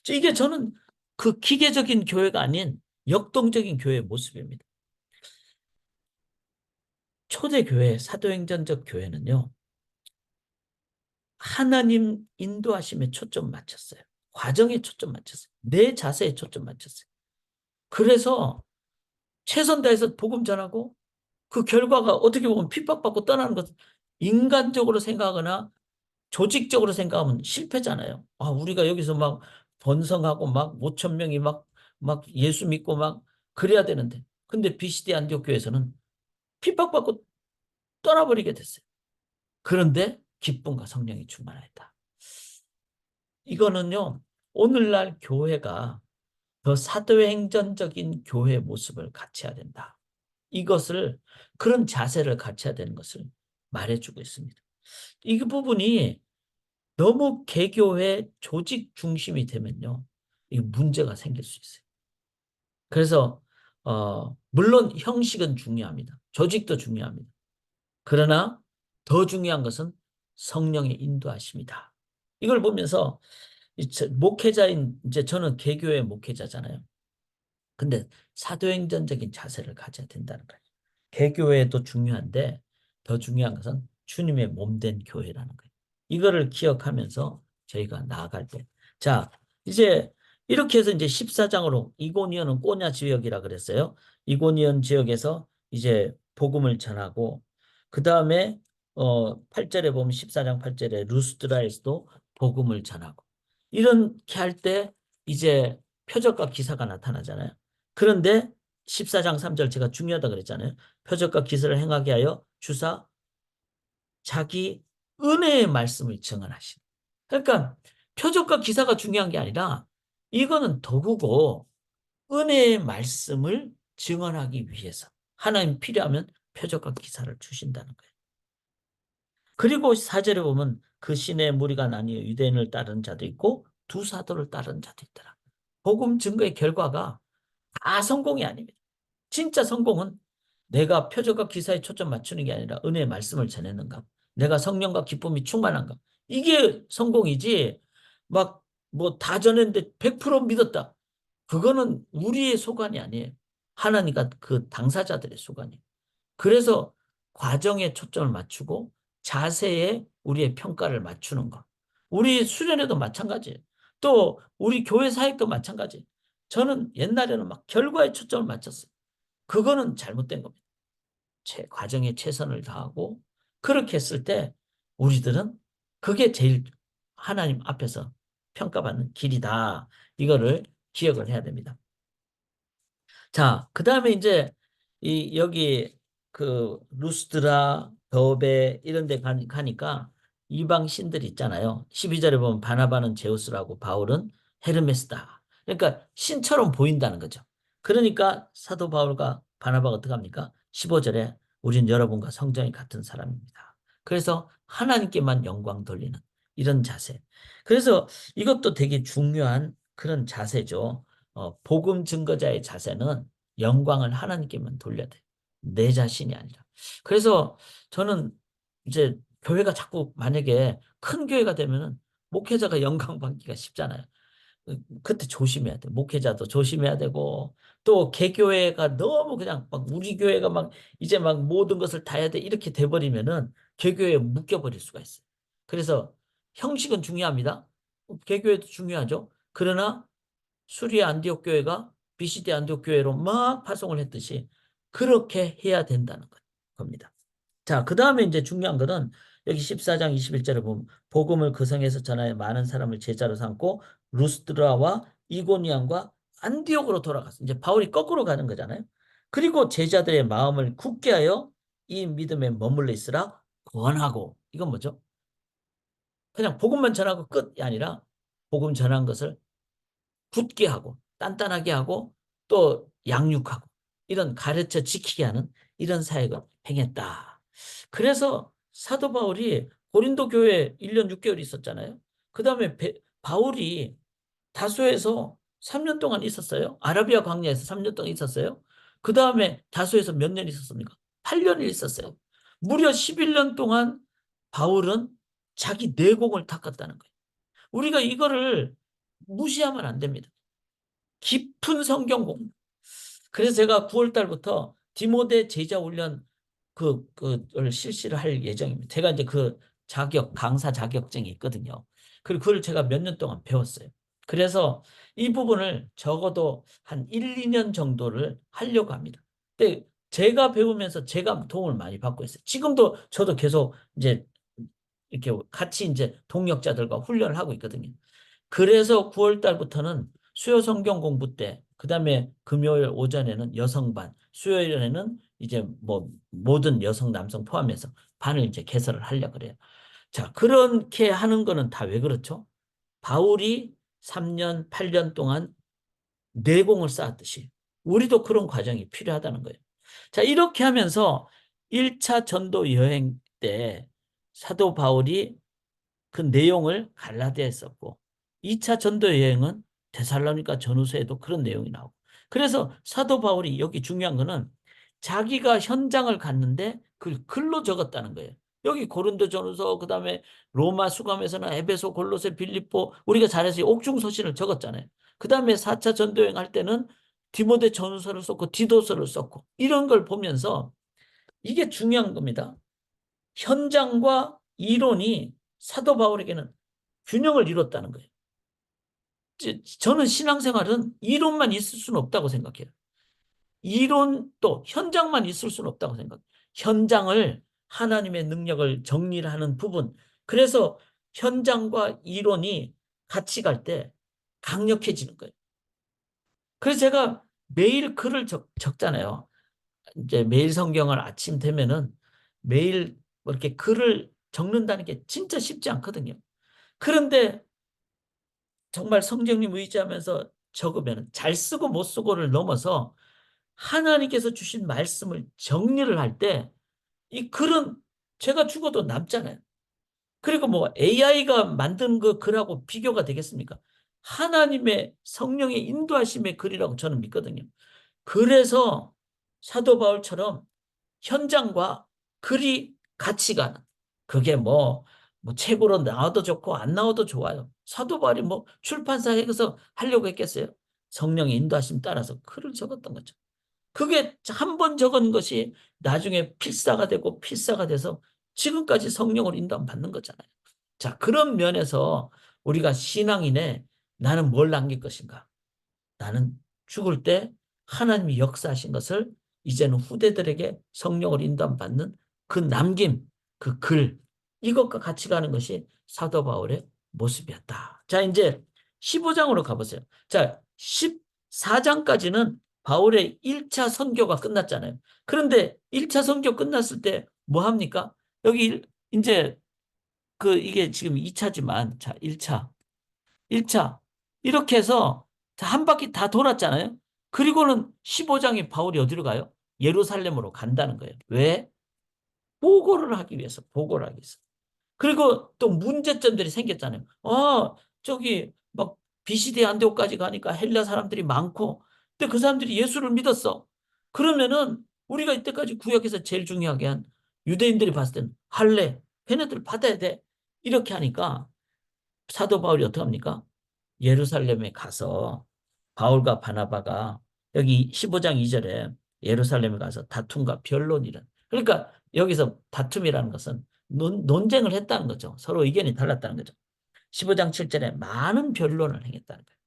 이게 저는 그 기계적인 교회가 아닌 역동적인 교회의 모습입니다. 초대교회, 사도행전적 교회는요, 하나님 인도하심에 초점 맞췄어요. 과정에 초점 맞췄어요. 내 자세에 초점 맞췄어요. 그래서 최선 다해서 복음 전하고 그 결과가 어떻게 보면 핍박받고 떠나는 것은 인간적으로 생각하거나 조직적으로 생각하면 실패잖아요. 아, 우리가 여기서 막 번성하고 막 5천 명이 막 예수 믿고 막 그래야 되는데. 근데 비시디 안디옥 교회에서는 핍박받고 떠나버리게 됐어요. 그런데 기쁨과 성령이 충만하였다. 이거는요, 오늘날 교회가 더 사도행전적인 교회 모습을 갖춰야 된다. 이것을, 그런 자세를 갖춰야 되는 것을 말해주고 있습니다. 이 부분이 너무 개교회 조직 중심이 되면요, 이 문제가 생길 수 있어요. 그래서 물론 형식은 중요합니다. 조직도 중요합니다. 그러나 더 중요한 것은 성령의 인도하심이다. 이걸 보면서 목회자인, 이제 저는 개교의 목회자잖아요. 근데 사도행전적인 자세를 가져야 된다는 거예요. 개교회도 중요한데 더 중요한 것은 주님의 몸된 교회라는 거예요. 이거를 기억하면서 저희가 나아갈 때. 자, 이제 이렇게 해서 이제 14장으로, 이고니온은 꼬냐 지역이라 그랬어요. 이고니온 지역에서 이제 복음을 전하고, 그 다음에 8절에 보면, 14장 8절에 루스드라에서도 복음을 전하고, 이렇게 할 때 이제 표적과 기사가 나타나잖아요. 그런데 14장 3절, 제가 중요하다 그랬잖아요. 표적과 기사를 행하게 하여 주사 자기 은혜의 말씀을 증언하신. 그러니까 표적과 기사가 중요한 게 아니라 이거는 도구고, 은혜의 말씀을 증언하기 위해서 하나님 필요하면 표적과 기사를 주신다는 거예요. 그리고 4절에 보면 그 시내에 무리가 나뉘어 유대인을 따르는 자도 있고 두 사도를 따르는 자도 있더라. 복음 증거의 결과가 다 성공이 아닙니다. 진짜 성공은 내가 표적과 기사에 초점 맞추는 게 아니라 은혜의 말씀을 전했는가, 내가 성령과 기쁨이 충만한가, 이게 성공이지. 막 뭐 다 전했는데 100% 믿었다, 그거는 우리의 소관이 아니에요. 하나님과 그 당사자들의 소관이에요. 그래서 과정에 초점을 맞추고 자세에 우리의 평가를 맞추는 것. 우리 수련회도 마찬가지예요. 또 우리 교회 사역도 마찬가지예요. 저는 옛날에는 막 결과에 초점을 맞췄어요. 그거는 잘못된 겁니다. 과정에 최선을 다하고 그렇게 했을 때 우리들은 그게 제일 하나님 앞에서 평가받는 길이다. 이거를 기억을 해야 됩니다. 자, 그 다음에 이제 여기 그 루스드라, 더베 이런 데 가니까 이방 신들 있잖아요. 12절에 보면 바나바는 제우스라고 바울은 헤르메스다. 그러니까 신처럼 보인다는 거죠. 그러니까 사도 바울과 바나바가 어떻게 합니까? 15절에 우린 여러분과 성정이 같은 사람입니다. 그래서 하나님께만 영광 돌리는 이런 자세. 그래서 이것도 되게 중요한 그런 자세죠. 복음 증거자의 자세는 영광을 하나님께만 돌려야 돼. 내 자신이 아니라. 그래서 저는 이제 교회가 자꾸 만약에 큰 교회가 되면은 목회자가 영광 받기가 쉽잖아요. 그때 조심해야 돼. 목회자도 조심해야 되고 또 개교회가 너무 그냥 막 우리 교회가 막 이제 막 모든 것을 다 해야 돼 이렇게 돼버리면은 개교회에 묶여버릴 수가 있어요. 그래서 형식은 중요합니다. 개교회도 중요하죠. 그러나 수리아 안디옥 교회가 비시디 안디옥 교회로 막 파송을 했듯이 그렇게 해야 된다는 겁니다. 자, 그 다음에 이제 중요한 거는 여기 14장 21절에 보면 복음을 그 성에서 전하여 많은 사람을 제자로 삼고 루스드라와 이고니안과 안디옥으로 돌아갔어. 이제 바울이 거꾸로 가는 거잖아요. 그리고 제자들의 마음을 굳게 하여 이 믿음에 머물러 있으라 권하고 이건 뭐죠? 그냥 복음만 전하고 끝이 아니라 복음 전한 것을 굳게 하고 단단하게 하고 또 양육하고 이런 가르쳐 지키게 하는 이런 사역을 행했다. 그래서 사도 바울이 고린도 교회에 1년 6개월 있었잖아요. 그 다음에 바울이 다소에서 3년 동안 있었어요. 아라비아 광야에서 3년 동안 있었어요. 그 다음에 다소에서 몇 년 있었습니까? 8년을 있었어요. 무려 11년 동안 바울은 자기 내공을 닦았다는 거예요. 우리가 이거를 무시하면 안 됩니다. 깊은 성경 공부. 그래서 제가 9월 달부터 디모데 제자 훈련 그걸 실시를 할 예정입니다. 제가 이제 그 강사 자격증이 있거든요. 그리고 그걸 제가 몇 년 동안 배웠어요. 그래서 이 부분을 적어도 한 1, 2년 정도를 하려고 합니다. 근데 제가 배우면서 제가 도움을 많이 받고 있어요. 지금도 저도 계속 이제 이렇게 같이 이제 동역자들과 훈련을 하고 있거든요. 그래서 9월 달부터는 수요 성경 공부 때, 그 다음에 금요일 오전에는 여성반, 수요일에는 이제 뭐 모든 여성, 남성 포함해서 반을 이제 개설을 하려고 그래요. 자, 그렇게 하는 거는 다 왜 그렇죠? 바울이 3년, 8년 동안 내공을 쌓았듯이 우리도 그런 과정이 필요하다는 거예요. 자, 이렇게 하면서 1차 전도 여행 때 사도 바울이 그 내용을 갈라디아에 썼고 2차 전도 여행은 데살로니가 전후서에도 그런 내용이 나오고 그래서 사도 바울이 여기 중요한 거는 자기가 현장을 갔는데 그걸 글로 적었다는 거예요. 여기 고린도 전후서 그다음에 로마 수감에서는 에베소 골로새 빌립보 우리가 잘해서 옥중서신을 적었잖아요. 그다음에 4차 전도 여행 할 때는 디모데 전후서를 썼고 디도서를 썼고 이런 걸 보면서 이게 중요한 겁니다. 현장과 이론이 사도 바울에게는 균형을 이뤘다는 거예요. 저는 신앙생활은 이론만 있을 수는 없다고 생각해요. 이론 또 현장만 있을 수는 없다고 생각해요. 현장을 하나님의 능력을 정리를 하는 부분. 그래서 현장과 이론이 같이 갈 때 강력해지는 거예요. 그래서 제가 매일 글을 적잖아요. 이제 매일 성경을 아침 되면은 매일 뭐 이렇게 글을 적는다는 게 진짜 쉽지 않거든요. 그런데 정말 성령님 의지하면서 적으면 잘 쓰고 못 쓰고를 넘어서 하나님께서 주신 말씀을 정리를 할 때 이 글은 제가 죽어도 남잖아요. 그리고 뭐 AI가 만든 그 글하고 비교가 되겠습니까? 하나님의 성령의 인도하심의 글이라고 저는 믿거든요. 그래서 사도 바울처럼 현장과 글이 같이 가는 그게 뭐 책으로 나와도 좋고 안 나와도 좋아요. 사도 바울이 뭐 출판사에서 하려고 했겠어요? 성령의 인도하심 따라서 글을 적었던 거죠. 그게 한 번 적은 것이 나중에 필사가 되고 필사가 돼서 지금까지 성령을 인도함 받는 거잖아요. 자, 그런 면에서 우리가 신앙인의 나는 뭘 남길 것인가? 나는 죽을 때 하나님이 역사하신 것을 이제는 후대들에게 성령을 인도함 받는 그 남김, 그 글, 이것과 같이 가는 것이 사도 바울의 모습이었다. 자, 이제 15장으로 가보세요. 자, 14장까지는 바울의 1차 선교가 끝났잖아요. 그런데 1차 선교 끝났을 때 뭐 합니까? 여기 이제 이게 지금 2차지만, 자, 1차. 1차. 이렇게 해서 한 바퀴 다 돌았잖아요. 그리고는 15장에 바울이 어디로 가요? 예루살렘으로 간다는 거예요. 왜? 보고를 하기 위해서, 보고를 하기 위해서. 그리고 또 문제점들이 생겼잖아요. 저기 막 비시대 안디옥까지 가니까 헬라 사람들이 많고, 근데 그 사람들이 예수를 믿었어. 그러면은 우리가 이때까지 구약에서 제일 중요하게 한 유대인들이 봤을 때는 할례, 걔네들 받아야 돼. 이렇게 하니까 사도 바울이 어떻게 합니까? 예루살렘에 가서 바울과 바나바가 여기 15장 2절에 예루살렘에 가서 다툼과 변론이란. 그러니까 여기서 다툼이라는 것은 논쟁을 했다는 거죠. 서로 의견이 달랐다는 거죠. 15장 7절에 많은 변론을 행했다는 거예요.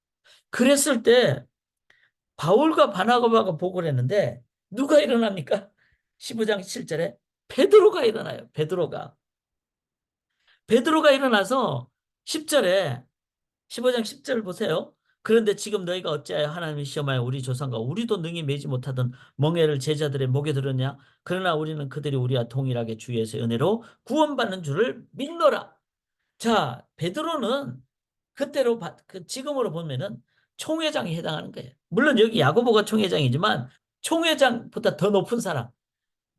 그랬을 때 바울과 바나바가 보고를 했는데 누가 일어납니까? 15장 7절에 베드로가 일어나요. 베드로가 일어나서 10절에 15장 10절 보세요. 그런데 지금 너희가 어찌하여 하나님의 시험하여 우리 조상과 우리도 능히 매지 못하던 멍에를 제자들의 목에 들었냐? 그러나 우리는 그들이 우리와 동일하게 주 예수의 은혜로 구원받는 줄을 믿노라. 자, 베드로는 그때로 지금으로 보면은 총회장에 해당하는 거예요. 물론 여기 야고보가 총회장이지만 총회장보다 더 높은 사람.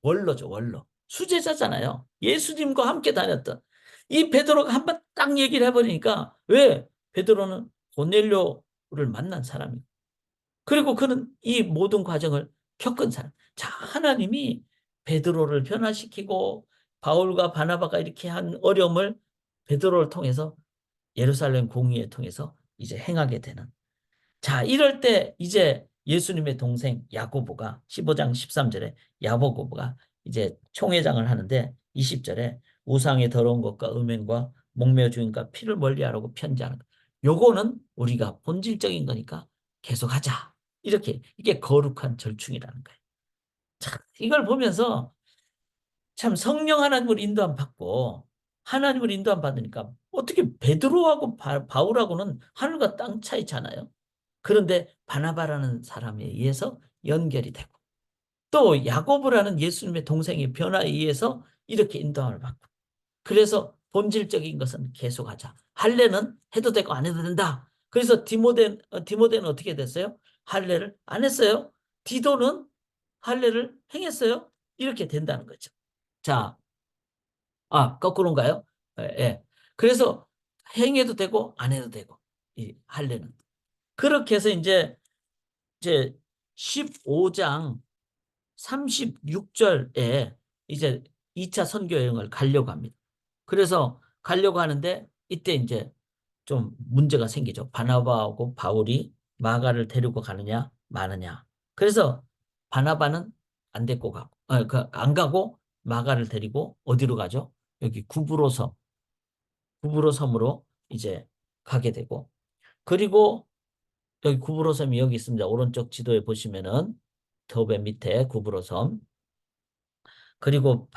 원로죠, 원로. 수제자잖아요. 예수님과 함께 다녔던. 이 베드로가 한 번 딱 얘기를 해버리니까, 왜? 베드로는 고넬료를 만난 사람이고, 그리고 그는 이 모든 과정을 겪은 사람. 자, 하나님이 베드로를 변화시키고 바울과 바나바가 이렇게 한 어려움을 베드로를 통해서 예루살렘 공의회 통해서 이제 행하게 되는. 자, 이럴 때 이제 예수님의 동생 야고보가 15장 13절에 야고보가 이제 총회장을 하는데 20절에 우상의 더러운 것과 음행과 목매어 죽인과 피를 멀리하라고 편지하는 것. 요거는 우리가 본질적인 거니까 계속하자. 이렇게 이게 거룩한 절충이라는 거예요. 자, 이걸 보면서 참 성령 하나님을 인도함 받고 하나님을 인도함 받으니까 어떻게 베드로하고 바울하고는 하늘과 땅 차이잖아요. 그런데 바나바라는 사람에 의해서 연결이 되고 또 야고보라는 예수님의 동생의 변화에 의해서 이렇게 인도함을 받고 그래서 본질적인 것은 계속하자. 할례는 해도 되고 안 해도 된다. 그래서 디모데는 어떻게 됐어요? 할례를 안 했어요. 디도는 할례를 행했어요. 이렇게 된다는 거죠. 자, 거꾸로인가요? 예, 예. 그래서 행해도 되고 안 해도 되고 이 할례는 그렇게 해서 이제 15장 36절에 이제 2차 선교 여행을 가려고 합니다. 그래서 가려고 하는데 이때 이제 좀 문제가 생기죠. 바나바하고 바울이 마가를 데리고 가느냐 마느냐. 그래서 바나바는 안 데리고 가고 안 가고 마가를 데리고 어디로 가죠? 여기 구브로 섬으로 이제 가게 되고 그리고 여기 구브로 섬이 여기 있습니다. 오른쪽 지도에 보시면은 더베 밑에 구브로 섬. 그리고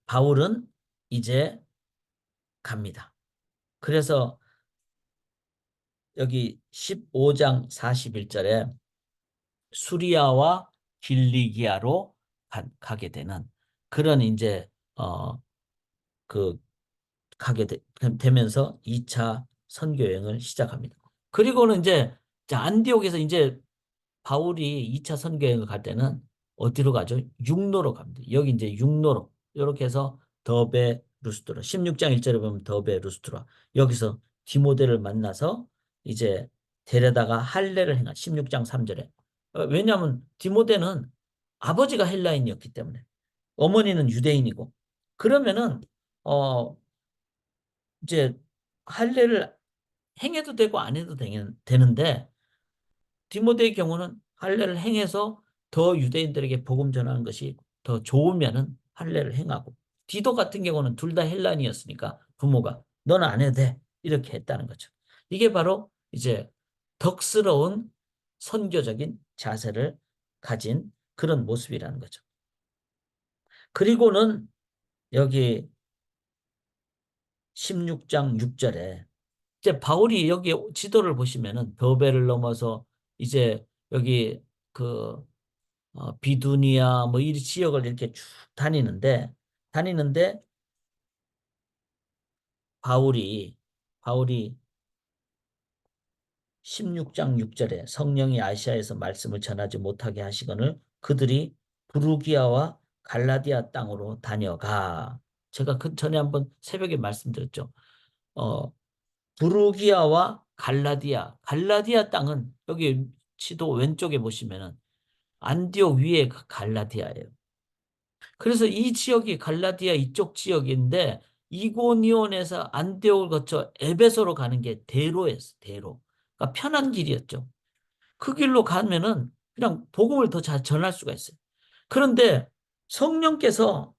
바울은 이제 갑니다. 그래서 여기 15장 41절에 수리아와 길리기아로 가게 되는 그런 이제 그 되면서 2차 선교 여행을 시작합니다. 그리고는 이제 자, 안디옥에서 이제 바울이 2차 선교여행을 갈 때는 어디로 가죠? 육로로 갑니다. 여기 이제 육로로 이렇게 해서 더베 루스트라 16장 1절에 보면 더베 루스트라 여기서 디모데를 만나서 이제 데려다가 할례를 행한 16장 3절에 왜냐하면 디모데는 아버지가 헬라인이었기 때문에 어머니는 유대인이고 그러면은 어 이제 할례를 행해도 되고 안 해도 되는데 디모데의 경우는 할례를 행해서 더 유대인들에게 복음 전하는 것이 더 좋으면은 할례를 행하고 디도 같은 경우는 둘 다 헬라인이었으니까 부모가 너는 안 해도 돼 이렇게 했다는 거죠. 이게 바로 이제 덕스러운 선교적인 자세를 가진 그런 모습이라는 거죠. 그리고는 여기 16장 6절에 이제 바울이 여기 지도를 보시면은 더베를 넘어서 이제 여기 그 비두니아 뭐 이 지역을 이렇게 쭉 다니는데 바울이 16장 6절에 성령이 아시아에서 말씀을 전하지 못하게 하시거늘 그들이 부르기아와 갈라디아 땅으로 다녀가. 제가 그 전에 한번 새벽에 말씀드렸죠. 어, 부르기아와 갈라디아 땅은 여기 지도 왼쪽에 보시면은 안디옥 위에 그 갈라디아예요. 그래서 이 지역이 갈라디아 이쪽 지역인데 이고니온에서 안디옥을 거쳐 에베소로 가는 게 대로였어, 대로. 그러니까 편한 길이었죠. 그 길로 가면은 그냥 복음을 더 잘 전할 수가 있어요. 그런데 성령께서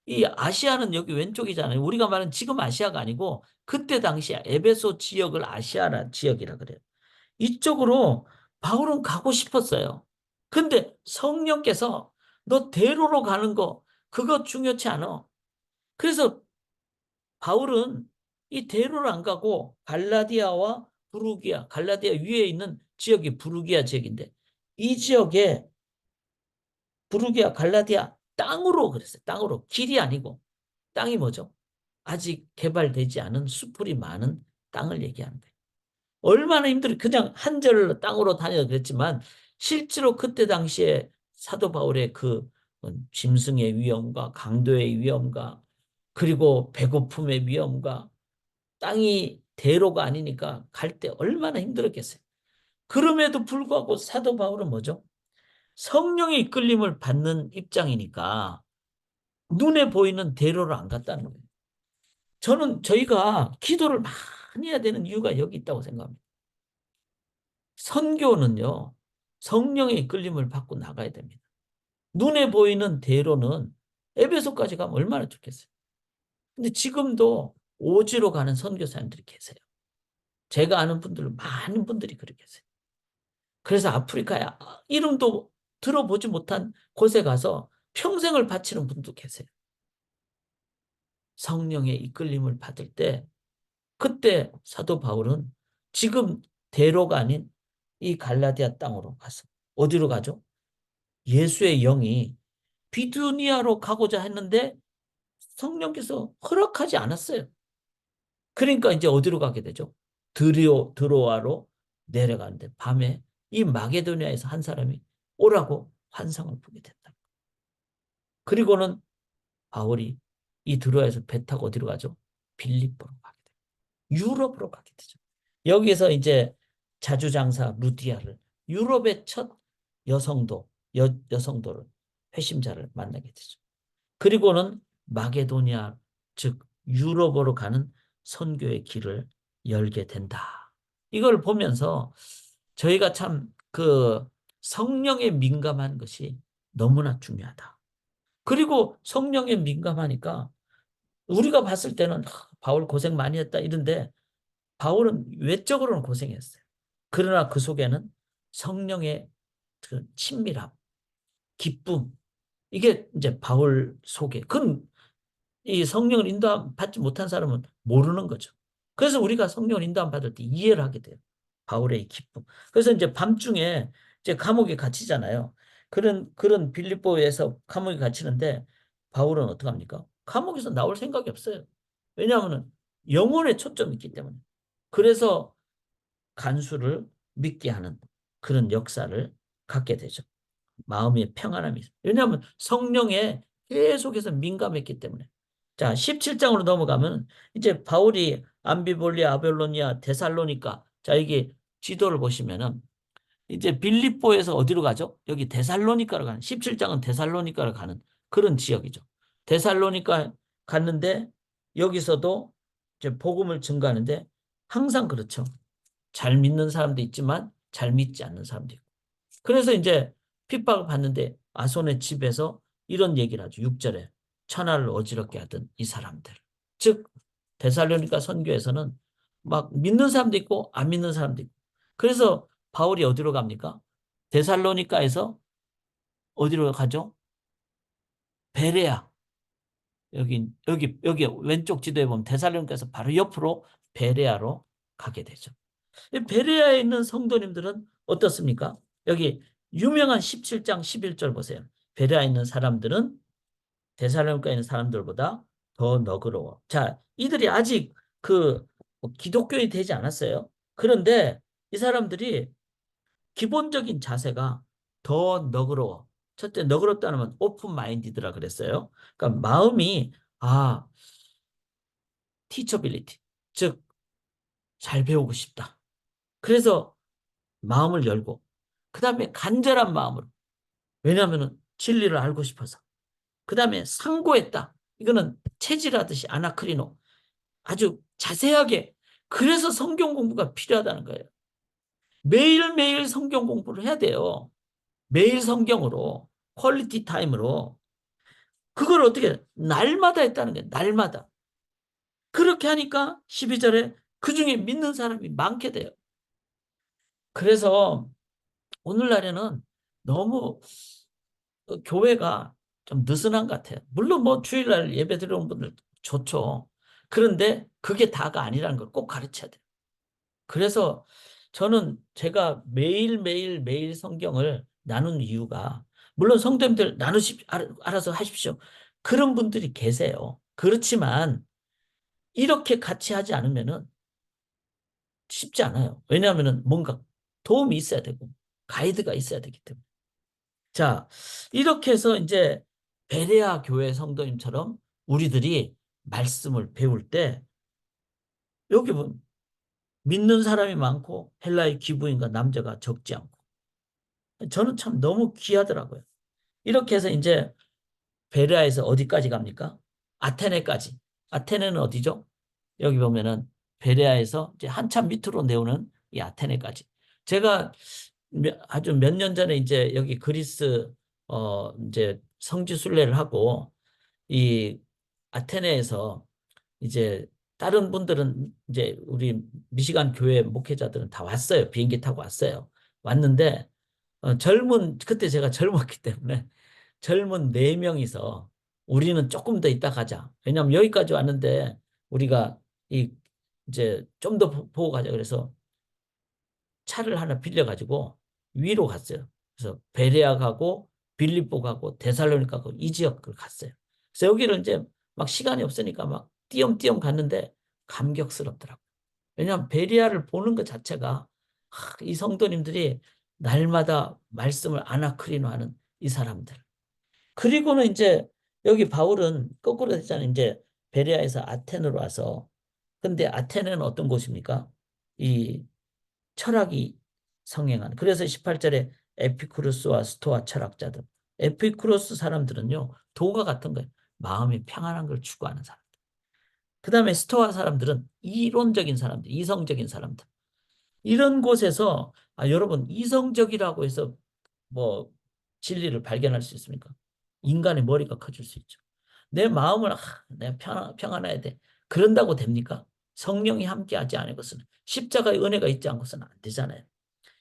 이 아시아는 여기 왼쪽이잖아요. 우리가 말하는 지금 아시아가 아니고 그때 당시 에베소 지역을 아시아라 지역이라 그래요. 이쪽으로 바울은 가고 싶었어요. 근데 성령께서 너 대로로 가는 거 그거 중요치 않아. 그래서 바울은 이 대로를 안 가고 갈라디아와 부르기아, 갈라디아 위에 있는 지역이 부르기아 지역인데 이 지역에 부르기아, 갈라디아 땅으로 그랬어요. 땅으로. 길이 아니고 땅이 뭐죠? 아직 개발되지 않은 수풀이 많은 땅을 얘기하는 거예요. 얼마나 힘들어. 그냥 한 절로 땅으로 다녀도 그랬지만 실제로 그때 당시에 사도 바울의 그 짐승의 위험과 강도의 위험과 그리고 배고픔의 위험과 땅이 대로가 아니니까 갈 때 얼마나 힘들었겠어요. 그럼에도 불구하고 사도 바울은 뭐죠? 성령의 이끌림을 받는 입장이니까 눈에 보이는 대로를 안 갔다는 거예요. 저희가 기도를 많이 해야 되는 이유가 여기 있다고 생각합니다. 선교는요, 성령의 이끌림을 받고 나가야 됩니다. 눈에 보이는 대로는 에베소까지 가면 얼마나 좋겠어요. 근데 지금도 오지로 가는 선교사님들이 계세요. 제가 아는 분들 많은 분들이 그렇게 계세요. 그래서 아프리카에 이름도 들어보지 못한 곳에 가서 평생을 바치는 분도 계세요. 성령의 이끌림을 받을 때 그때 사도 바울은 지금 대로가 아닌 이 갈라디아 땅으로 가서 어디로 가죠? 예수의 영이 비두니아로 가고자 했는데 성령께서 허락하지 않았어요. 그러니까 이제 어디로 가게 되죠? 드로아로 내려가는데 밤에 이 마게도니아에서 한 사람이 오라고 환상을 보게 된다. 그리고는 바울이 이 드로아에서 배 타고 어디로 가죠? 빌립보로 가게 돼요. 유럽으로 가게 되죠. 여기서 이제 자주장사 루디아를 유럽의 첫 여성도를 회심자를 만나게 되죠. 그리고는 마게도니아 즉 유럽으로 가는 선교의 길을 열게 된다. 이걸 보면서 저희가 참 그 성령에 민감한 것이 너무나 중요하다. 그리고 성령에 민감하니까 우리가 봤을 때는 바울 고생 많이 했다 이런데 바울은 외적으로는 고생했어요. 그러나 그 속에는 성령의 그 친밀함, 기쁨, 이게 이제 바울 속에, 그건 이 성령을 인도함 받지 못한 사람은 모르는 거죠. 그래서 우리가 성령을 인도함 받을 때 이해를 하게 돼요. 바울의 기쁨. 그래서 이제 밤중에 이제 감옥에 갇히잖아요. 그런 빌립보에서 감옥에 갇히는데 바울은 어떡합니까? 감옥에서 나올 생각이 없어요. 왜냐하면 영혼에 초점이 있기 때문에. 그래서 간수를 믿게 하는 그런 역사를 갖게 되죠. 마음의 평안함이 있어요. 왜냐하면 성령에 계속해서 민감했기 때문에. 자, 17장으로 넘어가면 이제 바울이 암비볼리아, 아벨로니아, 데살로니가 자, 이게 지도를 보시면은 이제 빌립보에서 어디로 가죠? 여기 데살로니가로 가는 17장은 데살로니가로 가는 그런 지역이죠. 데살로니가 갔는데 여기서도 이제 복음을 증거하는데 항상 그렇죠. 잘 믿는 사람도 있지만 잘 믿지 않는 사람도 있고. 그래서 이제 핍박을 받는데 아손의 집에서 이런 얘기를 하죠. 6절에 천하를 어지럽게 하던 이 사람들. 즉 데살로니가 선교에서는 막 믿는 사람도 있고 안 믿는 사람도 있고. 그래서 바울이 어디로 갑니까? 데살로니가에서 어디로 가죠? 베레아. 여기 왼쪽 지도에 보면 데살로니가에서 바로 옆으로 베레아로 가게 되죠. 베레아에 있는 성도님들은 어떻습니까? 여기 유명한 17장 11절 보세요. 베레아에 있는 사람들은 데살로니가에 있는 사람들보다 더 너그러워. 자, 이들이 아직 기독교인이 되지 않았어요. 그런데 이 사람들이 기본적인 자세가 더 너그러워. 첫째, 너그럽다는 건 오픈 마인디드라 그랬어요. 그러니까 마음이 티처빌리티, 즉 잘 배우고 싶다. 그래서 마음을 열고 그 다음에 간절한 마음으로, 왜냐하면 진리를 알고 싶어서. 그 다음에 상고했다. 이거는 체질하듯이 아나크리노, 아주 자세하게. 그래서 성경 공부가 필요하다는 거예요. 매일매일 성경 공부를 해야 돼요. 매일 성경으로, 퀄리티 타임으로. 그걸 어떻게 날마다 했다는 거예요. 날마다. 그렇게 하니까 12절에 그중에 믿는 사람이 많게 돼요. 그래서 오늘날에는 너무 교회가 좀 느슨한 것 같아요. 물론 뭐 주일날 예배 드리는 분들 좋죠. 그런데 그게 다가 아니라는 걸 꼭 가르쳐야 돼요. 그래서 저는 제가 매일매일 매일 성경을 나눈 이유가, 물론 성도님들 알아서 하십시오. 그런 분들이 계세요. 그렇지만 이렇게 같이 하지 않으면은 쉽지 않아요. 왜냐하면은 뭔가 도움이 있어야 되고 가이드가 있어야 되기 때문에. 자, 이렇게 해서 이제 베레아 교회 성도님처럼 우리들이 말씀을 배울 때 여기 보면 믿는 사람이 많고 헬라의 기부인과 남자가 적지 않고, 저는 참 너무 귀하더라고요. 이렇게 해서 이제 베레아에서 어디까지 갑니까? 아테네까지. 아테네는 어디죠? 여기 보면은 베레아에서 이제 한참 밑으로 내오는 이 아테네까지. 제가 아주 몇 년 전에 이제 여기 그리스 이제 성지 순례를 하고 이 아테네에서 이제 다른 분들은 이제 우리 미시간 교회 목회자들은 다 왔어요. 비행기 타고 왔어요. 왔는데 그때 제가 젊었기 때문에 젊은 네 명이서 우리는 조금 더 있다 가자. 왜냐하면 여기까지 왔는데 우리가 이 이제 좀 더 보고 가자. 그래서 차를 하나 빌려가지고 위로 갔어요. 그래서 베레아 가고 빌립보 가고 데살로니가 가고 이 지역을 갔어요. 그래서 여기를 이제 막 시간이 없으니까 막 띄엄띄엄 갔는데 감격스럽더라고요. 왜냐하면 베레아를 보는 것 자체가 이 성도님들이 날마다 말씀을 아나크리노 하는 이 사람들. 그리고는 이제 여기 바울은 거꾸로 됐잖아요. 이제 베레아에서 아테네로 와서, 근데 아테네는 어떤 곳입니까? 이 철학이 성행한. 그래서 18절에 에피쿠로스와 스토아 철학자들. 에피쿠로스 사람들은요, 도가 같은 거예요. 마음이 평안한 걸 추구하는 사람. 그 다음에 스토아 사람들은 이론적인 사람들, 이성적인 사람들. 이런 곳에서 여러분 이성적이라고 해서 뭐 진리를 발견할 수 있습니까? 인간의 머리가 커질 수 있죠. 내 마음을 내가 평안해야 돼. 그런다고 됩니까? 성령이 함께하지 않은 것은, 십자가의 은혜가 있지 않고서는 안 되잖아요.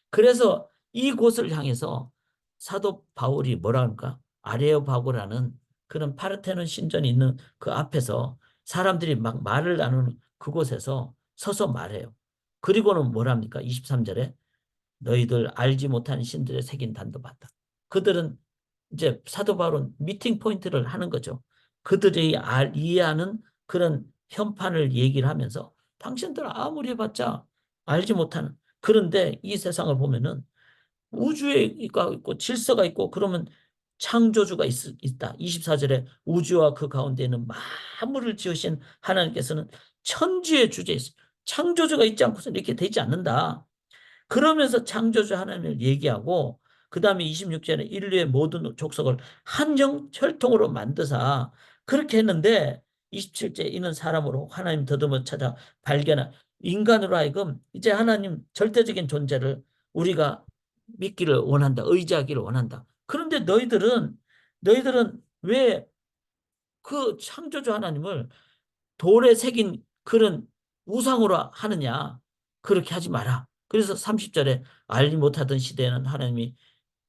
그래서 이곳을 향해서 사도 바울이 뭐라 합니까? 아레오바고라는 그런 파르테논 신전이 있는 그 앞에서 사람들이 막 말을 나누는 그곳에서 서서 말해요. 그리고는 뭐랍니까? 23절에 너희들 알지 못하는 신들의 새긴 단도 봤다. 그들은 이제 사도 바울은 미팅 포인트를 하는 거죠. 그들이 이해하는 그런 현판을 얘기를 하면서 당신들 아무리 해봤자 알지 못하는, 그런데 이 세상을 보면은 우주에 있고 질서가 있고 그러면 창조주가 있다. 24절에 우주와 그 가운데 있는 만물을 지으신 하나님께서는 천지의 주제에 있어요. 창조주가 있지 않고서 이렇게 되지 않는다. 그러면서 창조주 하나님을 얘기하고 그 다음에 26절에 인류의 모든 족속을 한 영 혈통으로 만드사 그렇게 했는데 27절 이는 사람으로 하나님 더듬어 찾아 발견한 인간으로 하여금 이제 하나님 절대적인 존재를 우리가 믿기를 원한다. 의지하기를 원한다. 그런데 너희들은 왜 그 창조주 하나님을 돌에 새긴 그런 우상으로 하느냐? 그렇게 하지 마라. 그래서 30절에 알지 못하던 시대에는 하나님이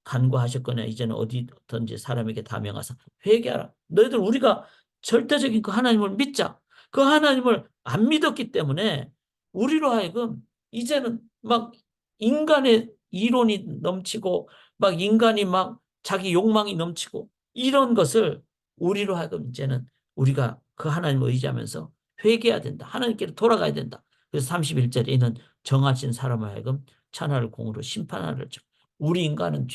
간과하셨거나 이제는 어디든지 사람에게 다 명하사 회개하라. 너희들 우리가 절대적인 그 하나님을 믿자. 그 하나님을 안 믿었기 때문에 우리로 하여금 이제는 막 인간의 이론이 넘치고 막 인간이 막 자기 욕망이 넘치고 이런 것을 우리로 하여금 이제는 우리가 그 하나님을 의지하면서 회개해야 된다. 하나님께로 돌아가야 된다. 그래서 31절에 이는 정하신 사람을 하여금 천하를 공으로 심판하를 줘. 우리 인간은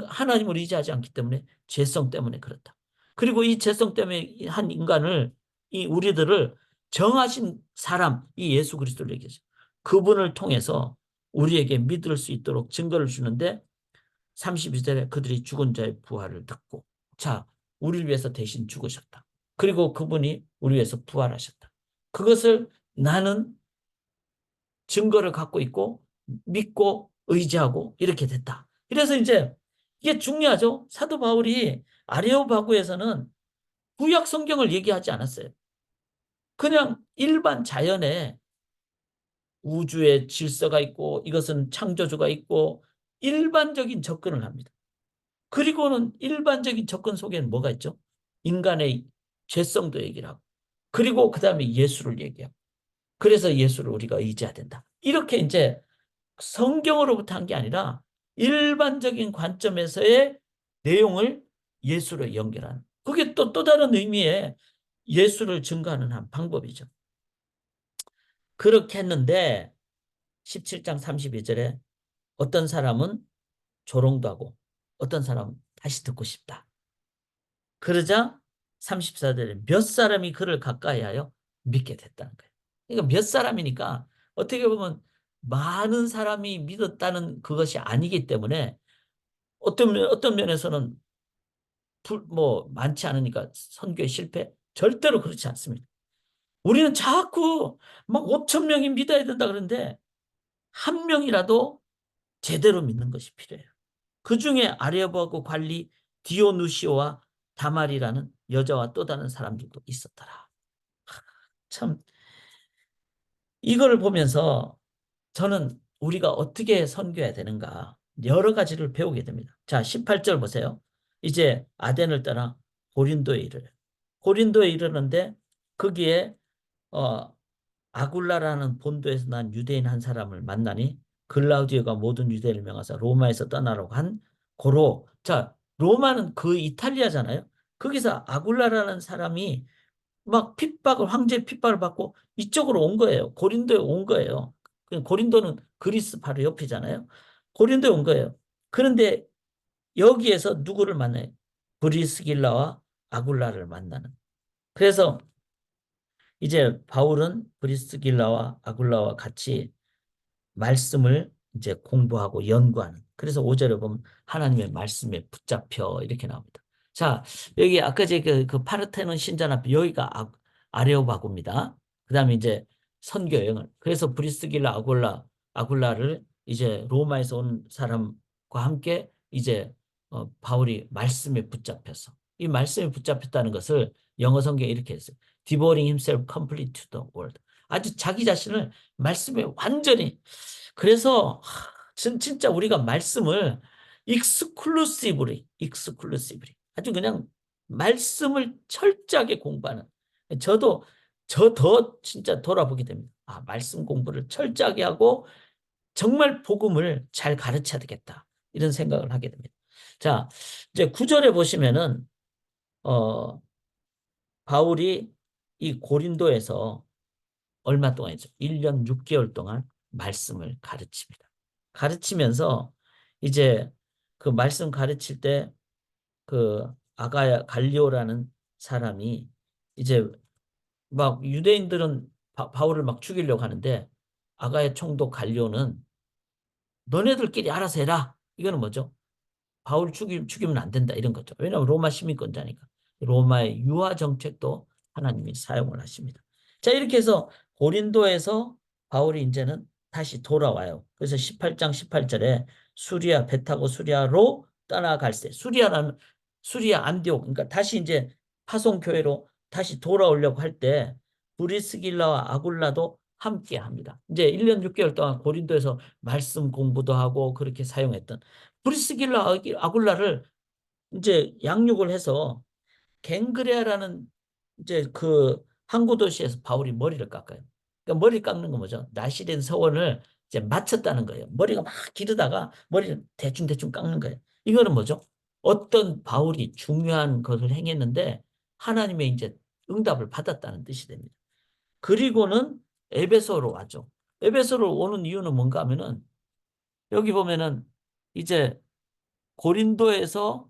하나님을 의지하지 않기 때문에 죄성 때문에 그렇다. 그리고 이 죄성 때문에 한 인간을 이 우리들을 정하신 사람 이 예수 그리스도를 얘기하죠. 그분을 통해서 우리에게 믿을 수 있도록 증거를 주는데 32절에 그들이 죽은 자의 부활을 듣고 자 우리를 위해서 대신 죽으셨다. 그리고 그분이 우리 위해서 부활하셨다. 그것을 나는 증거를 갖고 있고 믿고 의지하고 이렇게 됐다. 그래서 이제 이게 중요하죠. 사도 바울이 아레오바구에서는 구약 성경을 얘기하지 않았어요. 그냥 일반 자연에 우주의 질서가 있고 이것은 창조주가 있고 일반적인 접근을 합니다. 그리고는 일반적인 접근 속에는 뭐가 있죠? 인간의 죄성도 얘기를 하고 그리고 그 다음에 예수를 얘기하고 그래서 예수를 우리가 의지해야 된다. 이렇게 이제 성경으로부터 한 게 아니라 일반적인 관점에서의 내용을 예수로 연결하는 그게 또 다른 의미의 예수를 증거하는 한 방법이죠. 그렇게 했는데 17장 32절에 어떤 사람은 조롱도 하고 어떤 사람은 다시 듣고 싶다. 그러자 34절에 몇 사람이 그를 가까이하여 믿게 됐다는 거예요. 그러니까 몇 사람이니까 어떻게 보면 많은 사람이 믿었다는 그것이 아니기 때문에 어떤 면에서는 뭐 많지 않으니까 선교에 실패? 절대로 그렇지 않습니다. 우리는 자꾸 막 5천 명이 믿어야 된다 그러는데 한 명이라도 제대로 믿는 것이 필요해요. 그 중에 아레오바고 관리 디오누시오와 다말이라는 여자와 또 다른 사람들도 있었더라. 참 이거를 보면서 저는 우리가 어떻게 선교해야 되는가 여러 가지를 배우게 됩니다. 자, 18절 보세요. 이제 아덴을 떠나 고린도에 이르러 고린도에 이르는데 거기에 어, 아굴라라는 본도에서 난 유대인 한 사람을 만나니 글라우디오가 모든 유대인을 명하사 로마에서 떠나라고 한 고로 자 로마는 그 이탈리아잖아요. 거기서 아굴라라는 사람이 막 황제 핍박을 받고 이쪽으로 온 거예요. 고린도에 온 거예요. 고린도는 그리스 바로 옆이잖아요. 고린도에 온 거예요. 그런데 여기에서 누구를 만나요? 브리스길라와 아굴라를 만나는. 그래서 이제 바울은 브리스길라와 아굴라와 같이 말씀을 이제 공부하고 연구하는. 그래서 5절에 보면 하나님의 말씀에 붙잡혀 이렇게 나옵니다. 자, 여기 아까 그 파르테논 신전 앞에 여기가 아레오바고입니다. 그 다음에 이제 선교 여행을. 그래서 브리스길라 아굴라를 이제 로마에서 온 사람과 함께 이제 바울이 말씀에 붙잡혀서 이 말씀에 붙잡혔다는 것을 영어 성경에 이렇게 했어요. Devoting himself completely to the word. 아주 자기 자신을 말씀에 완전히 그래서 진짜 우리가 말씀을 익스클루시브리 아주 그냥 말씀을 철저하게 공부하는 저도 저 더 진짜 돌아보게 됩니다. 아, 말씀 공부를 철저하게 하고 정말 복음을 잘 가르쳐야 되겠다. 이런 생각을 하게 됩니다. 자, 이제 9절에 보시면은 바울이 이 고린도에서 얼마 동안 했죠? 1년 6개월 동안 말씀을 가르칩니다. 가르치면서 이제 그 말씀 가르칠 때 그 아가야 갈리오라는 사람이 이제 막 유대인들은 바울을 막 죽이려고 하는데 아가야 총독 갈리오는 너네들끼리 알아서 해라. 이거는 뭐죠? 바울 죽이면 안 된다 이런 거죠. 왜냐하면 로마 시민권자니까. 로마의 유화 정책도 하나님이 사용을 하십니다. 자 이렇게 해서 고린도에서 바울이 이제는 다시 돌아와요. 그래서 18장 18절에 수리아 배 타고 수리아로 떠나갈 때 수리아 안디옥 그러니까 다시 이제 파송교회로 다시 돌아오려고 할 때 브리스길라와 아굴라도 함께 합니다. 이제 1년 6개월 동안 고린도에서 말씀 공부도 하고 그렇게 사용했던 브리스길라 아굴라를 이제 양육을 해서 갱그레아라는 이제 그 항구 도시에서 바울이 머리를 깎아요. 그러니까 머리 깎는 건 뭐죠? 나시된 서원을 이제 맞췄다는 거예요. 머리가 막 기르다가 머리를 대충대충 깎는 거예요. 이거는 뭐죠? 어떤 바울이 중요한 것을 행했는데 하나님의 이제 응답을 받았다는 뜻이 됩니다. 그리고는 에베소로 왔죠. 에베소로 오는 이유는 뭔가 하면은 여기 보면은 이제 고린도에서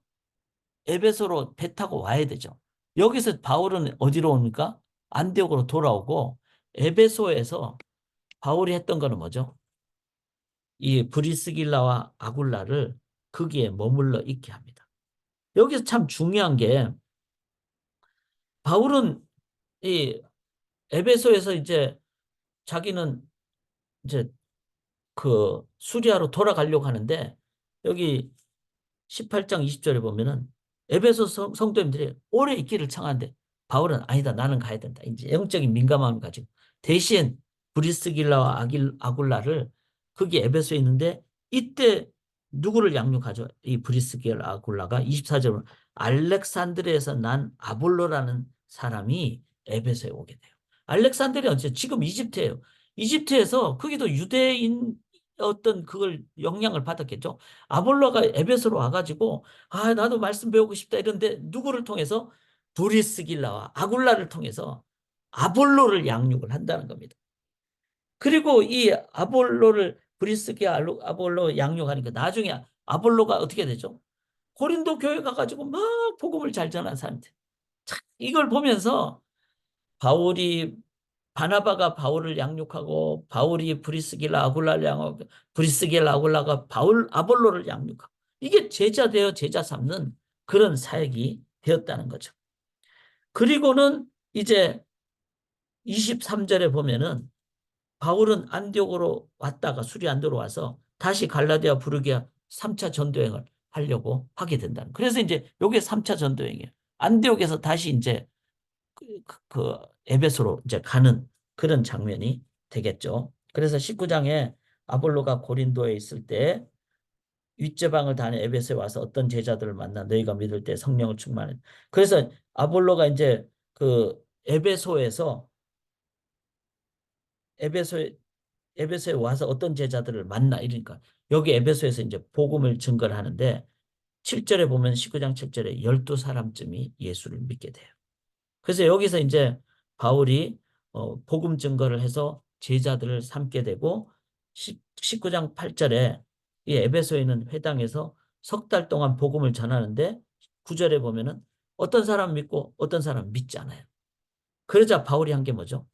에베소로 배 타고 와야 되죠. 여기서 바울은 어디로 옵니까? 안디옥으로 돌아오고 에베소에서 바울이 했던 거는 뭐죠? 이 브리스길라와 아굴라를 거기에 머물러 있게 합니다. 여기서 참 중요한 게 바울은 이 에베소에서 이제 자기는 이제 그 수리아로 돌아가려고 하는데 여기 18장 20절에 보면은 에베소 성도님들이 오래 있기를 청하는데 바울은 아니다 나는 가야 된다. 이제 영적인 민감함을 가지고 대신 브리스길라와 아굴라를 거기 에베소에 있는데 이때 누구를 양육하죠? 이 브리스길라 아굴라가 24절은 알렉산드리아에서 난 아볼로라는 사람이 에베소에 오게 돼요. 알렉산드리아 언제 지금 이집트예요. 이집트에서 거기도 유대인 어떤 그걸 영향을 받았겠죠. 아볼로가 에베소로 와가지고 아 나도 말씀 배우고 싶다 이런데 누구를 통해서 브리스길라와 아굴라를 통해서 아볼로를 양육을 한다는 겁니다. 그리고 이 아볼로를 브리스길라 아볼로 양육하니까 나중에 아볼로가 어떻게 되죠? 고린도 교회 가가지고 막 복음을 잘 전한 사람들. 참 이걸 보면서 바울이 바나바가 바울을 양육하고 바울이 브리스길라 아굴라를 양육하고 브리스길라 아굴라가 바울 아볼로를 양육하고 이게 제자 되어 제자 삼는 그런 사역이 되었다는 거죠. 그리고는 이제 23절에 보면은 바울은 안디옥으로 왔다가 수리 안디옥으로 와서 다시 갈라디아 부르기아 3차 전도행을 하려고 하게 된다는. 그래서 이제 요게 3차 전도행이에요. 안디옥에서 다시 이제 그 에베소로 이제 가는 그런 장면이 되겠죠. 그래서 19장에 아볼로가 고린도에 있을 때 윗제방을 다닌 에베소에 와서 어떤 제자들을 만나 너희가 믿을 때 성령을 충만해. 그래서 아볼로가 이제 그 에베소에 에베소에 와서 어떤 제자들을 만나 이러니까 여기 에베소에서 이제 복음을 증거를 하는데 7절에 보면 19장 7절에 12사람쯤이 예수를 믿게 돼요. 그래서 여기서 이제 바울이 복음 증거를 해서 제자들을 삼게 되고 19장 8절에 이 에베소에 있는 회당에서 석 달 동안 복음을 전하는데 9절에 보면은 어떤 사람 믿고 어떤 사람 믿지 않아요. 그러자 바울이 한 게 뭐죠?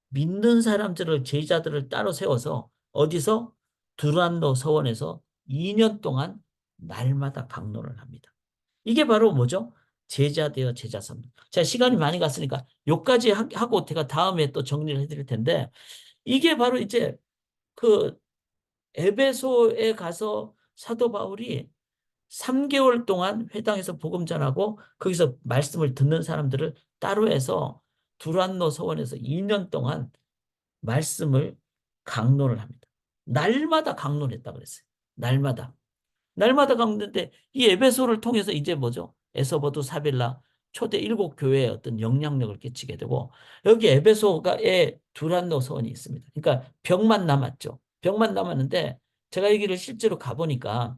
믿는 사람들을 제자들을 따로 세워서 어디서 두란노 서원에서 2년 동안 날마다 강론을 합니다. 이게 바로 뭐죠? 제자 되어 제자 삼는. 자, 시간이 많이 갔으니까 요까지 하고 제가 다음에 또 정리를 해드릴 텐데 이게 바로 이제 그 에베소에 가서 사도 바울이 3개월 동안 회당에서 복음 전하고 거기서 말씀을 듣는 사람들을 따로 해서 두란노 서원에서 2년 동안 말씀을 강론을 합니다. 날마다 강론했다 그랬어요. 날마다. 날마다 강론인데 이 에베소를 통해서 이제 뭐죠? 에서버두 사빌라 초대 7교회에 어떤 영향력을 끼치게 되고 여기 에베소가에 두란노 서원이 있습니다. 그러니까 벽만 남았죠. 벽만 남았는데 제가 여기를 실제로 가보니까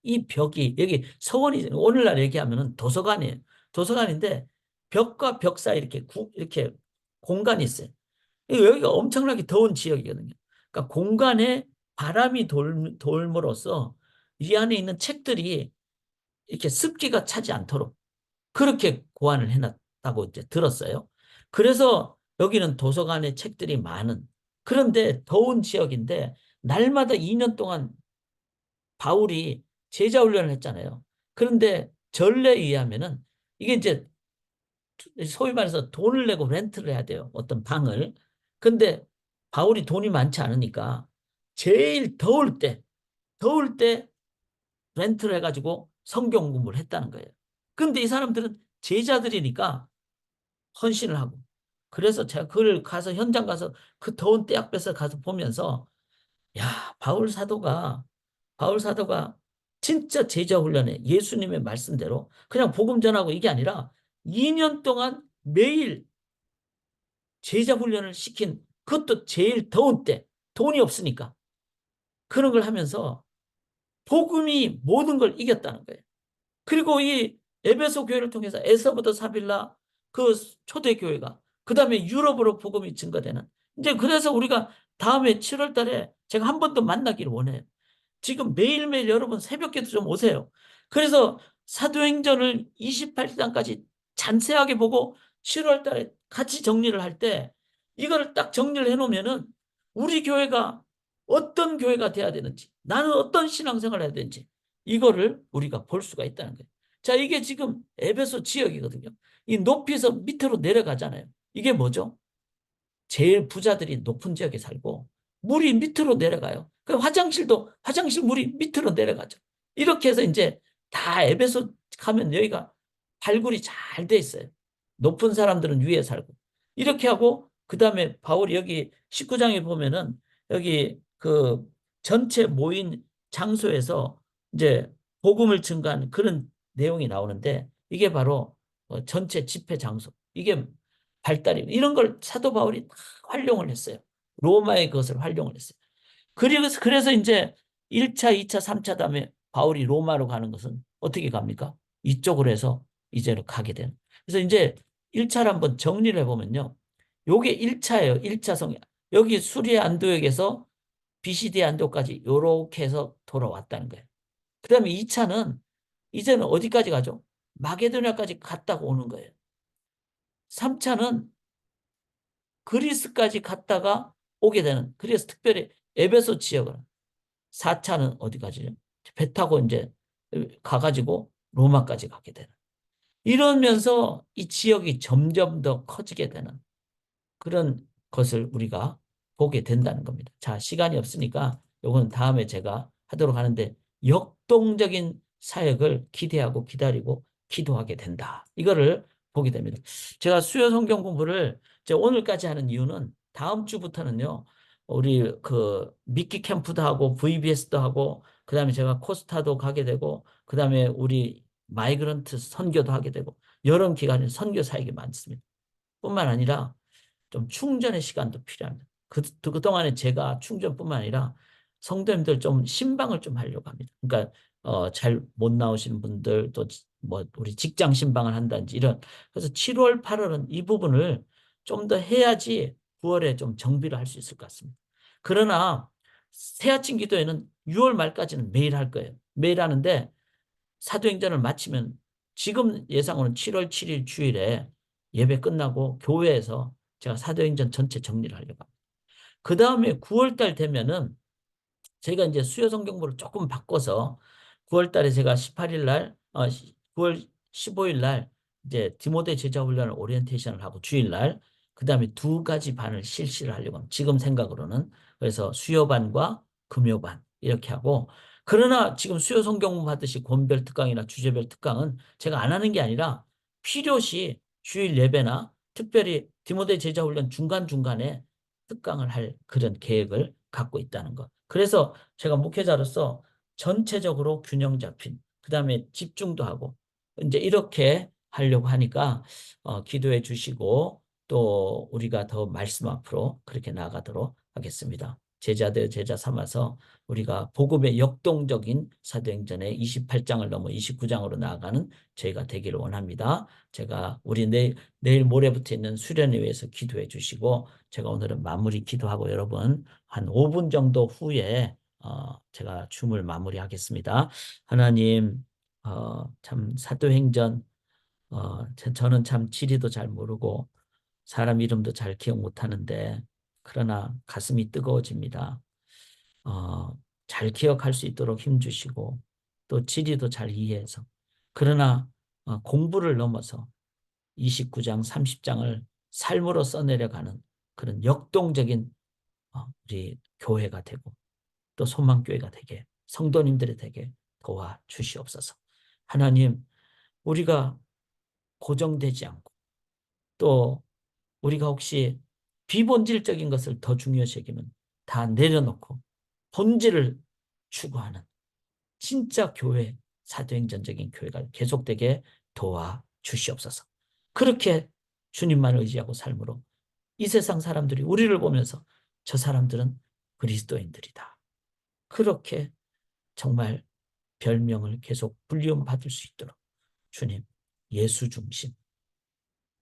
이 벽이 여기 서원이 오늘날 얘기하면은 도서관이에요. 도서관인데 벽과 벽 사이 이렇게 공간이 있어요. 여기가 엄청나게 더운 지역이거든요. 그러니까 공간에 바람이 돌므로써 이 안에 있는 책들이 이렇게 습기가 차지 않도록 그렇게 고안을 해놨다고 이제 들었어요. 그래서 여기는 도서관에 책들이 많은 그런데 더운 지역인데 날마다 2년 동안 바울이 제자 훈련을 했잖아요. 그런데 전례에 의하면은 이게 이제 소위 말해서 돈을 내고 렌트를 해야 돼요. 어떤 방을. 근데 바울이 돈이 많지 않으니까 제일 더울 때 렌트를 해가지고 성경 공부를 했다는 거예요. 근데 이 사람들은 제자들이니까 헌신을 하고. 그래서 제가 그걸 가서 현장 가서 그 더운 떼약볕에 가서 보면서 야, 바울 사도가 진짜 제자 훈련에 예수님의 말씀대로 그냥 복음 전하고 이게 아니라 2년 동안 매일 제자 훈련을 시킨 그것도 제일 더운 때 돈이 없으니까 그런 걸 하면서 복음이 모든 걸 이겼다는 거예요. 그리고 이 에베소 교회를 통해서 에서부터 사빌라 그 초대 교회가 그 다음에 유럽으로 복음이 증가되는 이제 그래서 우리가 다음에 7월 달에 제가 한 번 더 만나기를 원해요. 지금 매일매일 여러분 새벽기도 좀 오세요. 그래서 사도행전을 28장까지 잔세하게 보고 7월 달에 같이 정리를 할 때 이거를 딱 정리를 해놓으면은 우리 교회가 어떤 교회가 돼야 되는지 나는 어떤 신앙생활을 해야 되는지 이거를 우리가 볼 수가 있다는 거예요. 자, 이게 지금 에베소 지역이거든요. 이 높이에서 밑으로 내려가잖아요. 이게 뭐죠? 제일 부자들이 높은 지역에 살고 물이 밑으로 내려가요. 그 화장실도 화장실 물이 밑으로 내려가죠. 이렇게 해서 이제 다 에베소 가면 여기가 발굴이 잘 돼 있어요. 높은 사람들은 위에 살고 이렇게 하고 그 다음에 바울이 여기 19장에 보면은 여기 그 전체 모인 장소에서 이제 복음을 증가하는 그런 내용이 나오는데 이게 바로 전체 집회 장소. 이게 발달이 이런 걸 사도 바울이 다 활용을 했어요. 로마의 것을 활용을 했어요. 그래서 이제 1차, 2차, 3차 다음에 바울이 로마로 가는 것은 어떻게 갑니까? 이쪽으로 해서 이제는 가게 되는. 그래서 이제 1차를 한번 정리를 해보면요. 요게 1차예요. 1차 성령. 여기 수리의 안도역에서 비시디의 안도까지 이렇게 해서 돌아왔다는 거예요. 그 다음에 2차는 이제는 어디까지 가죠? 마게도냐까지 갔다고 오는 거예요. 3차는 그리스까지 갔다가 오게 되는. 그래서 특별히 에베소 지역을 4차는 어디 가지요? 배 타고 이제 가가지고 로마까지 가게 되는. 이러면서 이 지역이 점점 더 커지게 되는 그런 것을 우리가 보게 된다는 겁니다. 자, 시간이 없으니까 요건 다음에 제가 하도록 하는데 역동적인 사역을 기대하고 기다리고 기도하게 된다. 이거를 보게 됩니다. 제가 수요 성경 공부를 제가 오늘까지 하는 이유는 다음 주부터는요. 우리 그 미끼 캠프도 하고 VBS도 하고 그다음에 제가 코스타도 가게 되고 그다음에 우리 마이그런트 선교도 하게 되고 여름 기간에 선교 사역이 많습니다. 뿐만 아니라 좀 충전의 시간도 필요합니다. 그동안에 제가 충전뿐만 아니라 성도님들 좀 신방을 좀 하려고 합니다. 그러니까 잘 못 나오시는 분들 또 뭐 우리 직장 신방을 한다든지 이런 그래서 7월, 8월은 이 부분을 좀 더 해야지 9월에 좀 정비를 할 수 있을 것 같습니다. 그러나 새아침 기도회는 6월 말까지는 매일 할 거예요. 매일 하는데 사도행전을 마치면 지금 예상으로는 7월 7일 주일에 예배 끝나고 교회에서 제가 사도행전 전체 정리를 하려고 합니다. 그 다음에 9월 달 되면은 제가 이제 수요 성경부를 조금 바꿔서 9월 달에 제가 18일 날, 9월 15일 날 이제 디모데 제자 훈련을 오리엔테이션을 하고 주일 날, 그 다음에 두 가지 반을 실시를 하려고 합니다. 지금 생각으로는. 그래서 수요반과 금요반 이렇게 하고, 그러나 지금 수요 성경부 하듯이 권별 특강이나 주제별 특강은 제가 안 하는 게 아니라 필요시 주일 예배나 특별히 디모데 제자 훈련 중간중간에 특강을 할 그런 계획을 갖고 있다는 것. 그래서 제가 목회자로서 전체적으로 균형 잡힌, 그 다음에 집중도 하고, 이제 이렇게 하려고 하니까, 기도해 주시고, 또 우리가 더 말씀 앞으로 그렇게 나가도록 하겠습니다. 제자들 제자 삼아서 우리가 복음의 역동적인 사도행전의 28장을 넘어 29장으로 나아가는 저희가 되기를 원합니다. 제가 우리 내일 모레부터 있는 수련회 위해서 기도해 주시고 제가 오늘은 마무리 기도하고 여러분 한 5분 정도 후에 제가 줌을 마무리하겠습니다. 하나님 참 사도행전 저는 참 지리도 잘 모르고 사람 이름도 잘 기억 못하는데 그러나 가슴이 뜨거워집니다. 잘 기억할 수 있도록 힘주시고 또 지리도 잘 이해해서 그러나 공부를 넘어서 29장, 30장을 삶으로 써내려가는 그런 역동적인 우리 교회가 되고 또 소망교회가 되게 성도님들이 되게 도와주시옵소서. 하나님, 우리가 고정되지 않고 또 우리가 혹시 비본질적인 것을 더 중요시 여기면 다 내려놓고 본질을 추구하는 진짜 교회, 사도행전적인 교회가 계속되게 도와주시옵소서. 그렇게 주님만을 의지하고 삶으로 이 세상 사람들이 우리를 보면서 저 사람들은 그리스도인들이다. 그렇게 정말 별명을 계속 불리움 받을 수 있도록 주님 예수 중심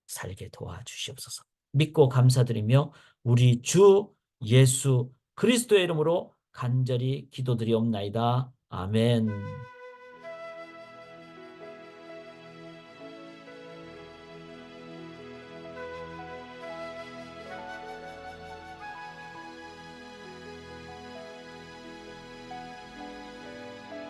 살게 도와주시옵소서. 믿고 감사드리며 우리 주 예수 그리스도의 이름으로 간절히 기도드리옵나이다. 아멘.